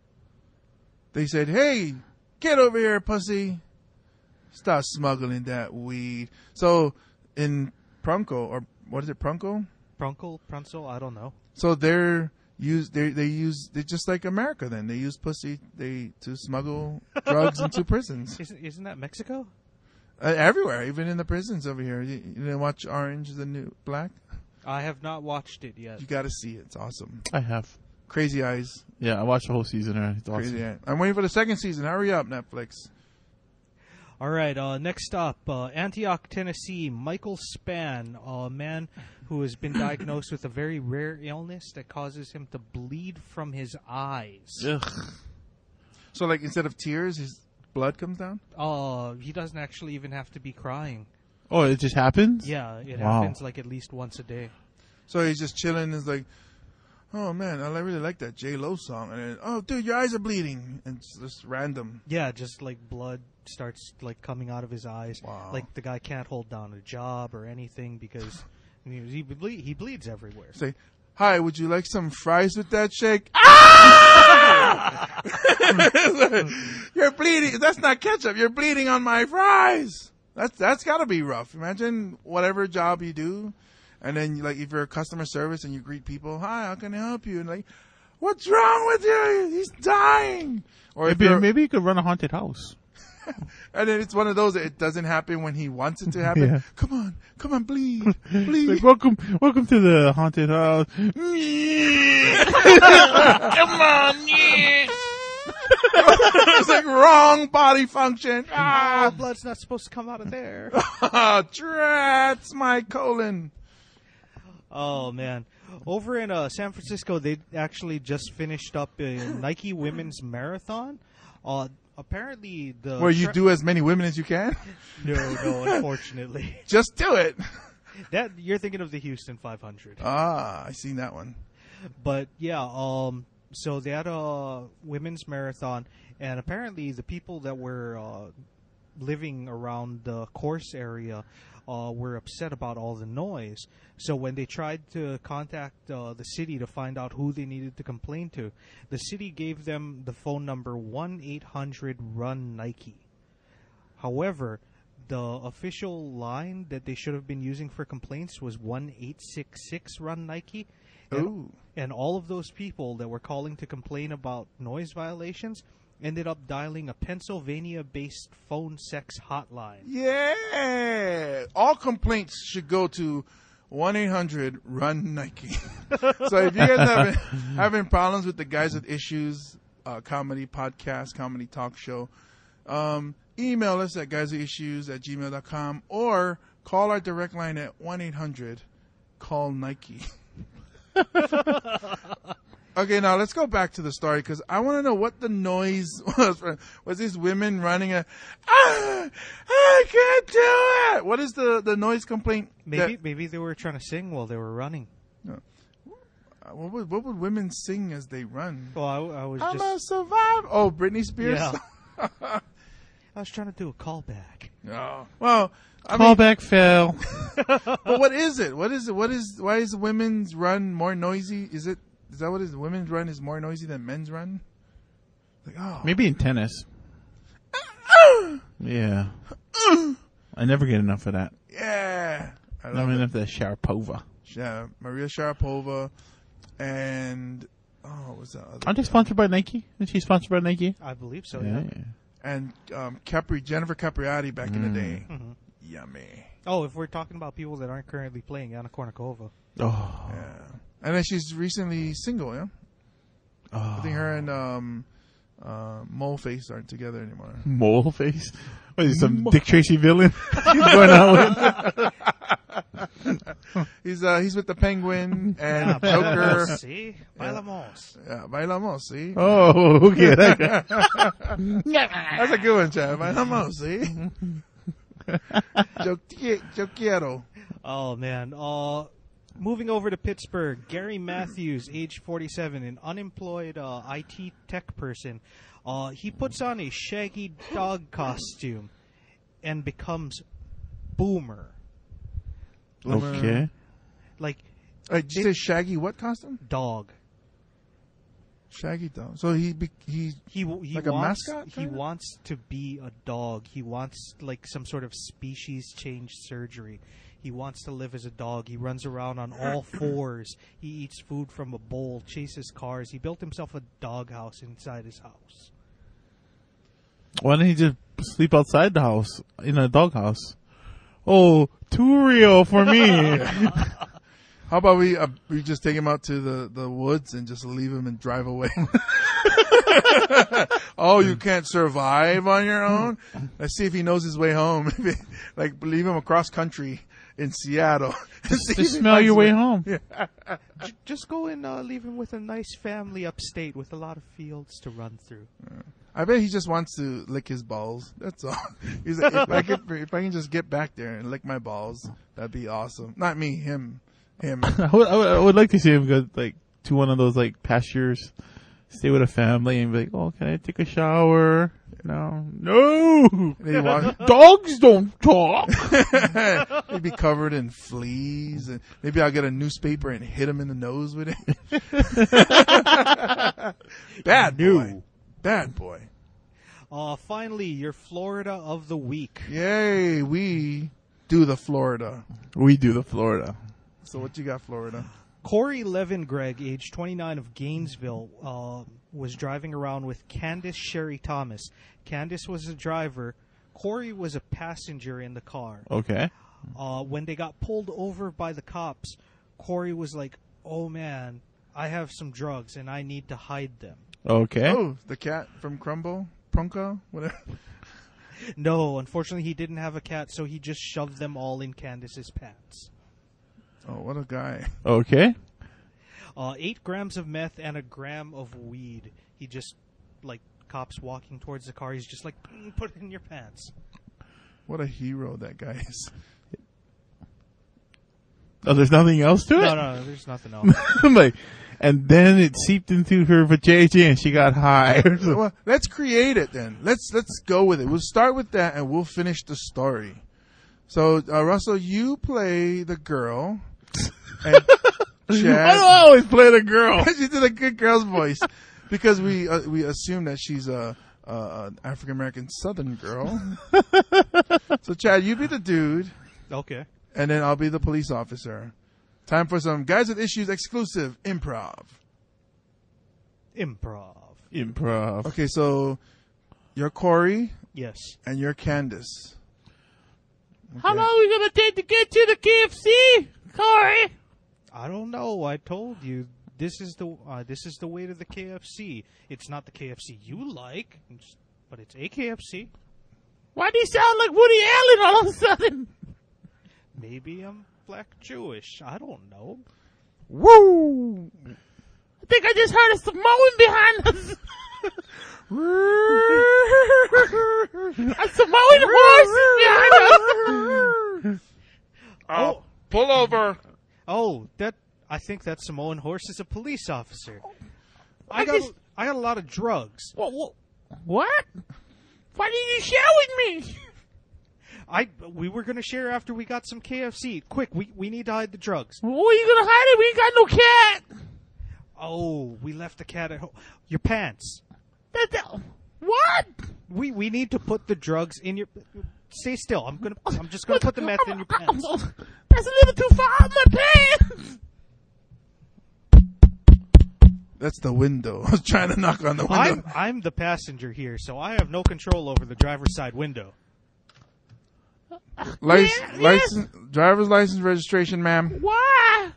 A: They said, hey, get over here, pussy. Stop smuggling that weed. So, in Prunkle, or what is it, Prunkle?
G: Prunkle, I don't know.
A: So they're just like America then. They use pussy to smuggle drugs into prisons.
G: Isn't that Mexico?
A: Everywhere, even in the prisons over here. You didn't watch Orange is the New Black?
G: I have not watched it yet.
A: You got to see it. It's awesome.
C: I have.
A: Crazy Eyes.
C: Yeah, I watched the whole season. It's awesome.
A: Crazy Eyes. I'm waiting for the second season. Hurry up, Netflix.
G: All right, next up, Antioch, Tennessee. Michael Spann, a man who has been diagnosed with a very rare illness that causes him to bleed from his eyes.
C: Ugh.
A: So, like, instead of tears, his blood comes down?
G: He doesn't actually even have to be crying.
C: Oh, it just happens?
G: Yeah, it happens like at least once a day.
A: So he's just chilling and is like, oh, man, I really like that J-Lo song. And then, oh, dude, your eyes are bleeding. And it's just random.
G: Yeah, just like blood starts like coming out of his eyes.
A: Wow.
G: Like the guy can't hold down a job or anything because he bleeds everywhere.
A: Say, hi, would you like some fries with that shake? Ah! You're bleeding. That's not ketchup. You're bleeding on my fries. That's got to be rough. Imagine whatever job you do. And then, like, if you're a customer service and you greet people, hi, how can I help you? And like, what's wrong with you? He's dying. Or
C: maybe you could run a haunted house.
A: And then it's one of those that it doesn't happen when he wants it to happen.
C: Yeah.
A: Come on, bleed.
C: Like, welcome to the haunted house.
A: Come on, it's like wrong body function.
G: Blood's not supposed to come out of there.
A: Drats my colon.
G: Oh, man. Over in San Francisco, they actually just finished up a Nike women's marathon. Apparently,
A: where you do as many women as you can?
G: No, unfortunately.
A: Just do it.
G: That you're thinking of the Houston 500.
A: I seen that one.
G: But yeah, so they had a women's marathon, and apparently the people that were living around the course area were upset about all the noise. So when they tried to contact the city to find out who they needed to complain to, the city gave them the phone number 1-800-RUN-NIKE. However, the official line that they should have been using for complaints was 1-866-RUN-NIKE. And all of those people that were calling to complain about noise violations ended up dialing a Pennsylvania-based phone sex hotline.
A: Yeah! All complaints should go to 1-800-RUN-NIKE. So if you guys having problems with the Guys with Issues comedy podcast, comedy talk show, email us at guyswithissues@gmail.com or call our direct line at 1-800-CALL-NIKE. Okay, now let's go back to the story because I want to know what the noise was. Was these women running I can't do it. What is the noise complaint?
G: Maybe they were trying to sing while they were running.
A: No. What would women sing as they run?
G: Well, I was
A: I'm a survivor. Oh, Britney Spears?
G: Yeah. I was trying to do a callback.
A: No. Well,
C: callback fail.
A: But what is it? Why is women's run more noisy? Is that what it is? Women's run is more noisy than men's run? Like,
C: Maybe in tennis. Yeah. I never get enough of that.
A: Yeah. I
C: I
A: love
C: mean,
A: it.
C: if the Sharapova.
A: Yeah, Maria Sharapova, and what's that other?
C: Aren't they sponsored by Nike? Isn't she sponsored by Nike?
G: I believe so. Yeah.
A: And Jennifer Capriati back in the day.
G: Mm-hmm.
A: Yummy.
G: Oh, if we're talking about people that aren't currently playing, Anna Kournikova.
C: Oh.
A: Yeah. And then she's recently single, yeah? I think her and Moleface aren't together anymore.
C: Moleface? What is he, some Dick Tracy villain he's going out with?
A: He's with the Penguin and
G: Yeah,
A: Joker.
G: See? Bailamos.
A: Yeah, Bailamos, see?
C: Oh, okay. That guy.
A: That's a good one, Chad. Bailamos, see? Yo quiero.
G: Oh, man. Moving over to Pittsburgh, Gary Matthews, age 47, an unemployed IT tech person. He puts on a shaggy dog costume and becomes Boomer.
C: Okay.
G: Like,
A: Did you say Shaggy what costume?
G: Dog.
A: Shaggy dog. So he like
G: wants,
A: a mascot?
G: He wants to be a dog. He wants like some sort of species change surgery. He wants to live as a dog. He runs around on all fours. He eats food from a bowl, chases cars. He built himself a doghouse inside his house.
C: Why don't he just sleep outside the house, in a doghouse? Oh, too real for me.
A: How about we just take him out to the woods and just leave him and drive away? Oh, you can't survive on your own? Let's see if he knows his way home. Like, leave him across country in Seattle.
C: Just smell your way home.
A: Yeah.
G: Just go and leave him with a nice family upstate with a lot of fields to run through.
A: I bet he just wants to lick his balls. That's all. He's like, if I can just get back there and lick my balls, that'd be awesome. Not me, him.
C: I would like to see him go like to one of those like pastures, stay with a family, and be like, "Oh, can I take a shower?" No. Dogs don't talk.
A: He'd be covered in fleas, and maybe I'll get a newspaper and hit him in the nose with it. Bad boy.
G: Finally, your Florida of the week.
A: Yay, we do the Florida. So what you got, Florida?
G: Corey Levingregg, age 29 of Gainesville, was driving around with Candace Sherry Thomas. Candace was the driver. Corey was a passenger in the car.
C: Okay.
G: When they got pulled over by the cops, Corey was like, "Oh man, I have some drugs and I need to hide them."
C: Okay.
A: Oh, the cat from Prunko, whatever.
G: No, unfortunately he didn't have a cat, so he just shoved them all in Candace's pants.
A: Oh, what a guy.
C: Okay.
G: 8 grams of meth and a gram of weed. He just, like, cops walking towards the car, he's just like, put it in your pants.
A: What a hero that guy is.
C: Oh, there's nothing else to it?
G: No, there's nothing else.
C: I'm like, and then it seeped into her vajayjay and she got high.
A: Well, let's create it then. Let's go with it. We'll start with that and we'll finish the story. So, Russell, you play the girl. And Chad,
C: I don't always play the girl.
A: She did a good girl's voice because we assume that she's an African American Southern girl. So, Chad, you be the dude.
G: Okay.
A: And then I'll be the police officer. Time for some Guys with Issues exclusive improv. Okay, so you're Corey.
G: Yes.
A: And you're Candace. Okay.
C: How long are we going to take to get to the KFC, Corey?
G: I don't know. I told you this is the way to the KFC. It's not the KFC you like, but it's a KFC.
C: Why do you sound like Woody Allen all of a sudden?
G: Maybe I'm black Jewish. I don't know.
C: Woo! I think I just heard a Samoan behind us. A Samoan horse behind us.
A: Oh, pull over.
G: Oh, I think that Samoan horse is a police officer. I got a lot of drugs.
C: What? Why didn't you share with me?
G: We were going to share after we got some KFC. Quick, we need to hide the drugs.
C: Where are you going to hide it? We ain't got no cat.
G: Oh, we left the cat at home. Your pants.
C: What?
G: We need to put the drugs in your... Stay still. I'm just going to put the meth in your pants.
C: That's a little too far out my pants.
A: That's the window. I was trying to knock on the window.
G: I'm the passenger here, so I have no control over the driver's side window.
A: License, driver's license, registration, ma'am.
C: Why?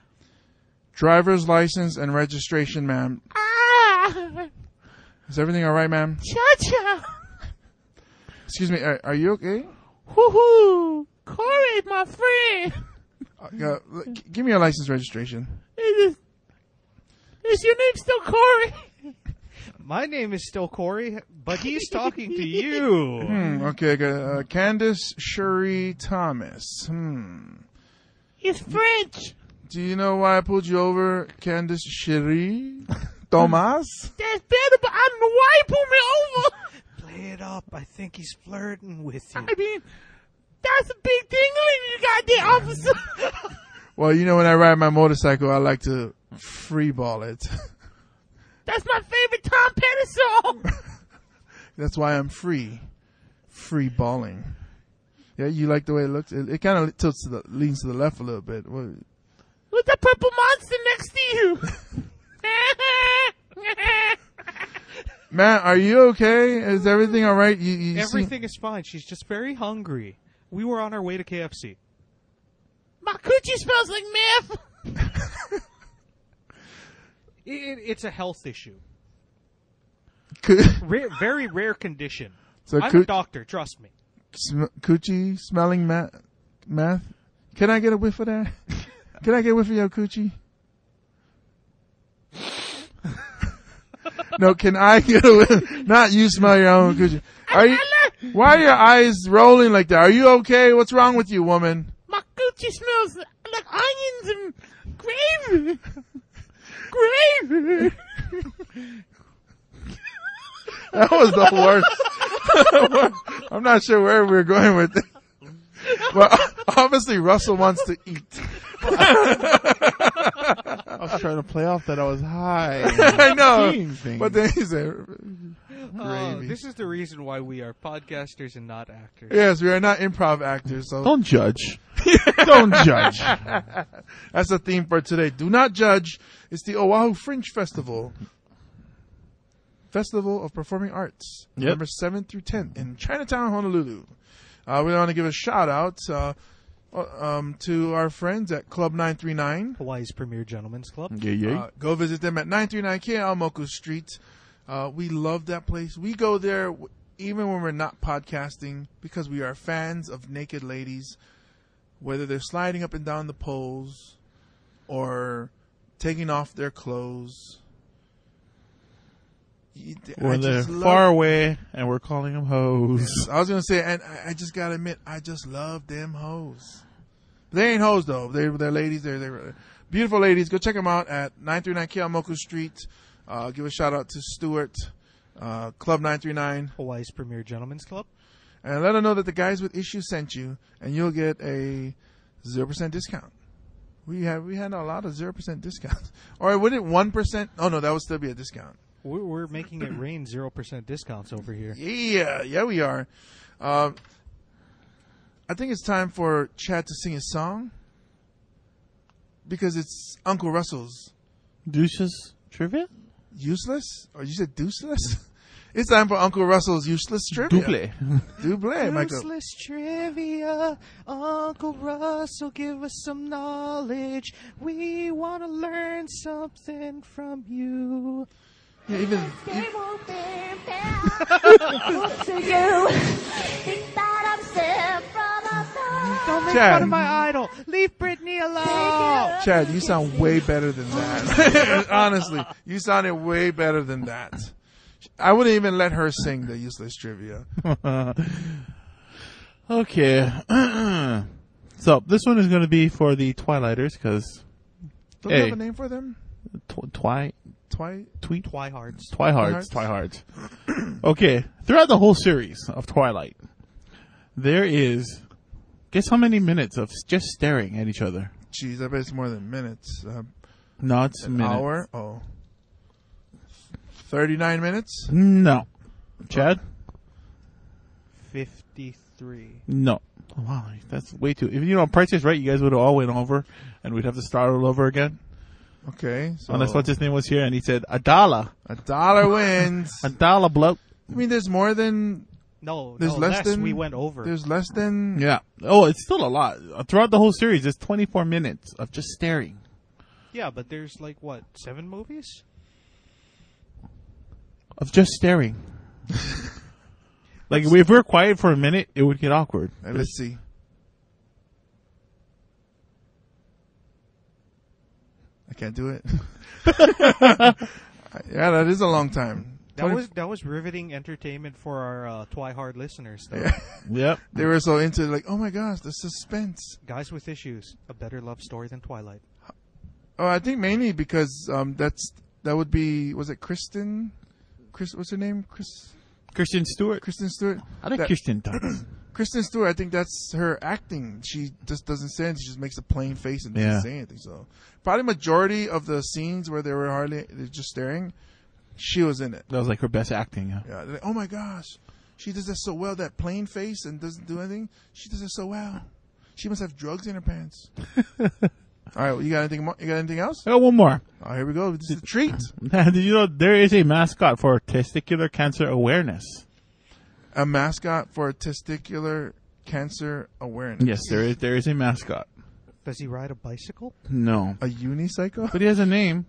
A: Driver's license and registration, ma'am. Is everything all right, ma'am?
C: Cha-cha.
A: Excuse me, are you okay?
C: Hoo-hoo. Corey, my friend.
A: Give me your license registration.
C: Is your name still Corey?
G: My name is still Corey, but he's talking to you.
A: Okay, Candace Shuri Thomas.
C: He's French.
A: Do you know why I pulled you over, Candace Shuri Thomas?
C: That's better, but I don't know why he pulled me over.
G: Play it up. I think he's flirting with you.
C: I mean, that's a big thing, you goddamn officer.
A: Well, you know, when I ride my motorcycle, I like to free ball it.
C: That's my favorite Tom Petty song.
A: That's why I'm free balling. Yeah, you like the way it looks? It kind of tilts leans to the left a little bit.
C: With the purple monster next to you.
A: Matt, are you okay? Is everything all right?
G: Everything is fine. She's just very hungry. We were on our way to KFC.
C: My coochie smells like meth.
G: It's a health issue. Very rare condition.
A: So
G: I'm a doctor, trust me.
A: Coochie smelling meth? Can I get a whiff of that? Can I get a whiff of your coochie? No, can I get a whiff? Not you smell your own coochie. Why are your eyes rolling like that? Are you okay? What's wrong with you, woman?
C: My coochie smells like onions and gravy. Gravy.
A: That was the worst. I'm not sure where we're going with it. Well, obviously Russell wants to eat.
C: I was trying to play off that I was high.
A: I know. But then he said,
G: this is the reason why we are podcasters and not actors.
A: Yes, we are not improv actors. So
C: don't judge. Don't judge.
A: That's the theme for today. Do not judge. It's the Oahu Fringe Festival. Festival of Performing Arts.
C: Yep.
A: November 7th through 10th in Chinatown, Honolulu. We want to give a shout out to our friends at Club 939.
G: Hawaii's premier gentlemen's club.
A: Go visit them at 939 Keaomoku Street. We love that place. We go there even when we're not podcasting because we are fans of naked ladies, whether they're sliding up and down the poles or taking off their clothes.
C: Or they're far away and we're calling them hoes.
A: I was going to say, and I just got to admit, I just love them hoes. They ain't hoes, though. They're ladies. They're beautiful ladies. Go check them out at 939 Keaomoku Street. Give a shout out to Stuart, Club 939.
G: Hawaii's premier gentlemen's club.
A: And let them know that the guys with issues sent you, and you'll get a 0% discount. We had a lot of 0% discounts. Or would it 1%? Oh, no, that would still be a discount.
G: We're making it rain 0% discounts over here.
A: Yeah, we are. I think it's time for Chad to sing his song because it's Uncle Russell's
C: Deuces Trivia?
A: Useless? Or you said deuceless? It's time for Uncle Russell's Useless Trivia. Double, Michael.
G: Useless Trivia. Uncle Russell, give us some knowledge. We want to learn something from you.
A: Yeah, even
B: to you. Think that I'm set from above.
G: Don't make
A: Chad.
G: fun of my idol. Leave Britney alone.
A: Chad, you sound way better than that. Honestly, you sounded way better than that. I wouldn't even let her sing the Useless Trivia.
C: Okay. So this one is going to be for the Twilighters because
A: Don't you have a name for them?
C: Twihards. Okay. Throughout the whole series of Twilight, there is, guess how many minutes of just staring at each other?
A: Jeez, I bet it's more than minutes.
C: Not
A: an
C: minutes.
A: Hour? Oh. 39 minutes?
C: No. Chad?
G: $53.
C: No. Wow, that's way too. If Price is Right, you guys would have all went over, and we'd have to start all over again.
A: Okay. So
C: Unless what's his name was here, and he said $1.
A: $1 wins.
C: $1 bloke.
A: I mean, there's more than.
G: There's
A: less than
G: we went over.
A: There's less than.
C: Yeah. Oh, it's still a lot. Throughout the whole series, it's 24 minutes of just staring.
G: Yeah, but there's 7 movies?
C: Of just staring. If we're quiet for a minute, it would get awkward.
A: Let's see. I can't do it. Yeah, that is a long time.
G: That was riveting entertainment for our Twihard listeners, though.
A: Yeah.
C: Yep.
A: They were so into oh my gosh, the suspense.
G: Guys with Issues, a better love story than Twilight.
A: Oh, I think mainly because that would be, was it Kristen? What's her name?
C: Kristen Stewart.
A: Kristen Stewart.
C: I like Kristen Stewart.
A: Kristen Stewart, I think that's her acting. She just doesn't say anything. She just makes a plain face and doesn't say anything. So probably majority of the scenes where they're just staring, she was in it.
C: That was her best acting.
A: Yeah. Oh my gosh, she does that so well. That plain face and doesn't do anything. She does it so well. She must have drugs in her pants. All right, you got anything more? You got anything else?
C: I got one more.
A: Oh, here we go. This is a treat.
C: Did you know there is a mascot for testicular cancer awareness?
A: A mascot for testicular cancer awareness.
C: Yes, there is a mascot.
G: Does he ride a bicycle?
C: No.
A: A unicycle?
C: But he has a name.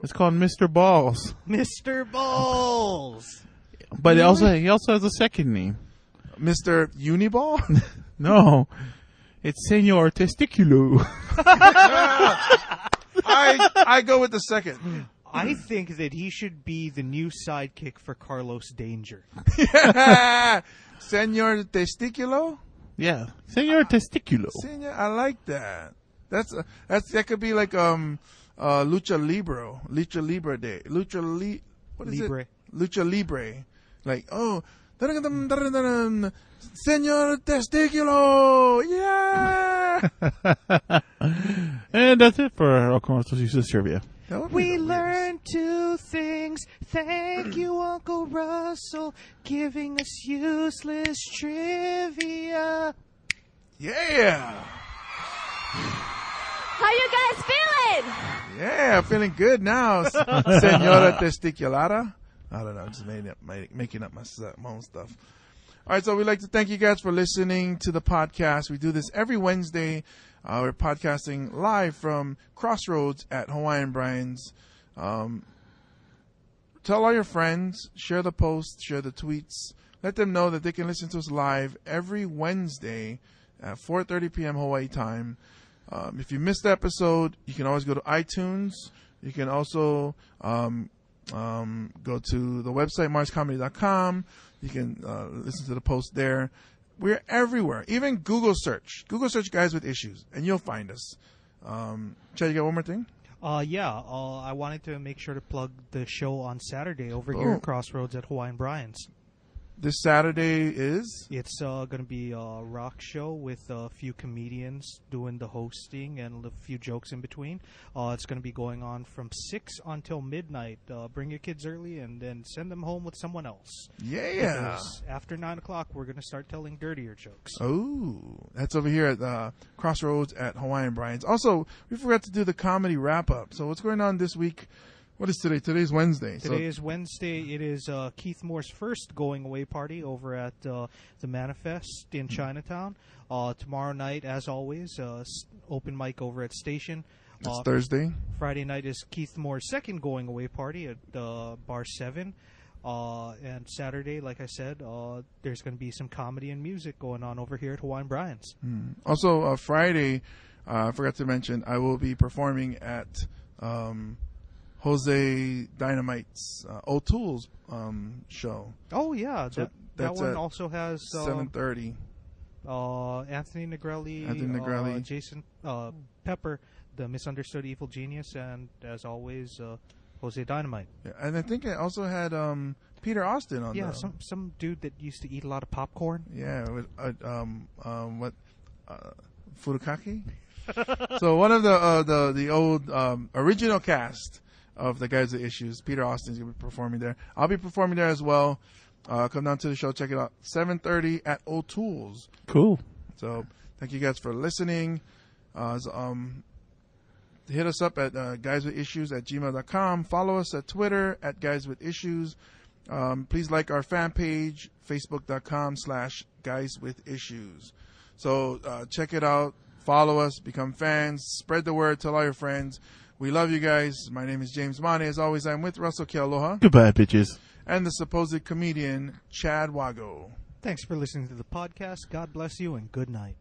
C: It's called Mr. Balls.
G: Mr. Balls!
C: But he also has a second name.
A: Mr. Uniball?
C: No. It's Senor Testiculo.
A: I go with the second.
G: I think that he should be the new sidekick for Carlos Danger.
A: Yeah. Senor Testiculo?
C: Yeah. Senor Testiculo.
A: Senor, I like that. That could be like Lucha Libre Day. What is
G: Libre.
A: it? Lucha Libre. Senor Testiculo! Yeah!
C: And that's it for our commercial useless trivia.
G: We learned 2 things. Thank you, Uncle Russell, giving us useless trivia.
A: Yeah!
B: How you guys feeling?
A: Yeah, feeling good now, Senora Testiculata. I don't know, just making up my own stuff. All right, so we'd like to thank you guys for listening to the podcast. We do this every Wednesday. We're podcasting live from Crossroads at Hawaiian Brian's. Tell all your friends, share the posts, share the tweets. Let them know that they can listen to us live every Wednesday at 4:30 p.m. Hawaii time. If you missed the episode, you can always go to iTunes. You can also go to the website, marscomedy.com. You can listen to the post there. We're everywhere. Even Google search. Google search Guys with Issues, and you'll find us. Chad, you got one more thing?
G: I wanted to make sure to plug the show on Saturday over here at Crossroads at Hawaiian Brian's.
A: This Saturday is?
G: It's going to be a rock show with a few comedians doing the hosting and a few jokes in between. It's going to be going on from 6 until midnight. Bring your kids early and then send them home with someone else.
A: Yeah.
G: Because after 9 o'clock, we're going to start telling dirtier jokes.
A: Oh, that's over here at Crossroads at Hawaiian Brian's. Also, we forgot to do the comedy wrap-up. So what's going on this week? What is today? Today's Wednesday.
G: Today is Wednesday. It is Keith Moore's first going-away party over at the Manifest in Chinatown. Tomorrow night, as always, open mic over at Station.
A: It's Thursday.
G: Friday night is Keith Moore's second going-away party at Bar 7. And Saturday, like I said, there's going to be some comedy and music going on over here at Hawaiian Brian's.
A: Also, Friday, I forgot to mention, I will be performing at Jose Dynamite's O'Toole's show.
G: Oh, yeah.
A: So
G: that one also has
A: 7:30.
G: Anthony Negrelli, Jason Pepper, the Misunderstood Evil Genius, and as always, Jose Dynamite.
A: Yeah, and I think I also had Peter Austin on.
G: Yeah, some dude that used to eat a lot of popcorn.
A: Yeah, with Furukake. So one of the old original cast of the Guys with Issues, Peter Austin's gonna be performing there. I'll be performing there as well. Come down to the show. Check it out. 7:30 at O'Toole's.
C: Cool.
A: So thank you guys for listening. Hit us up at guyswithissues@gmail.com. Follow us at Twitter at guyswithissues. Please like our fan page, facebook.com/guyswithissues. So check it out. Follow us. Become fans. Spread the word. Tell all your friends. We love you guys. My name is James Mane. As always, I'm with Russel Kealoha.
C: Goodbye, bitches.
A: And the supposed comedian, Chad Wago.
G: Thanks for listening to the podcast. God bless you and good night.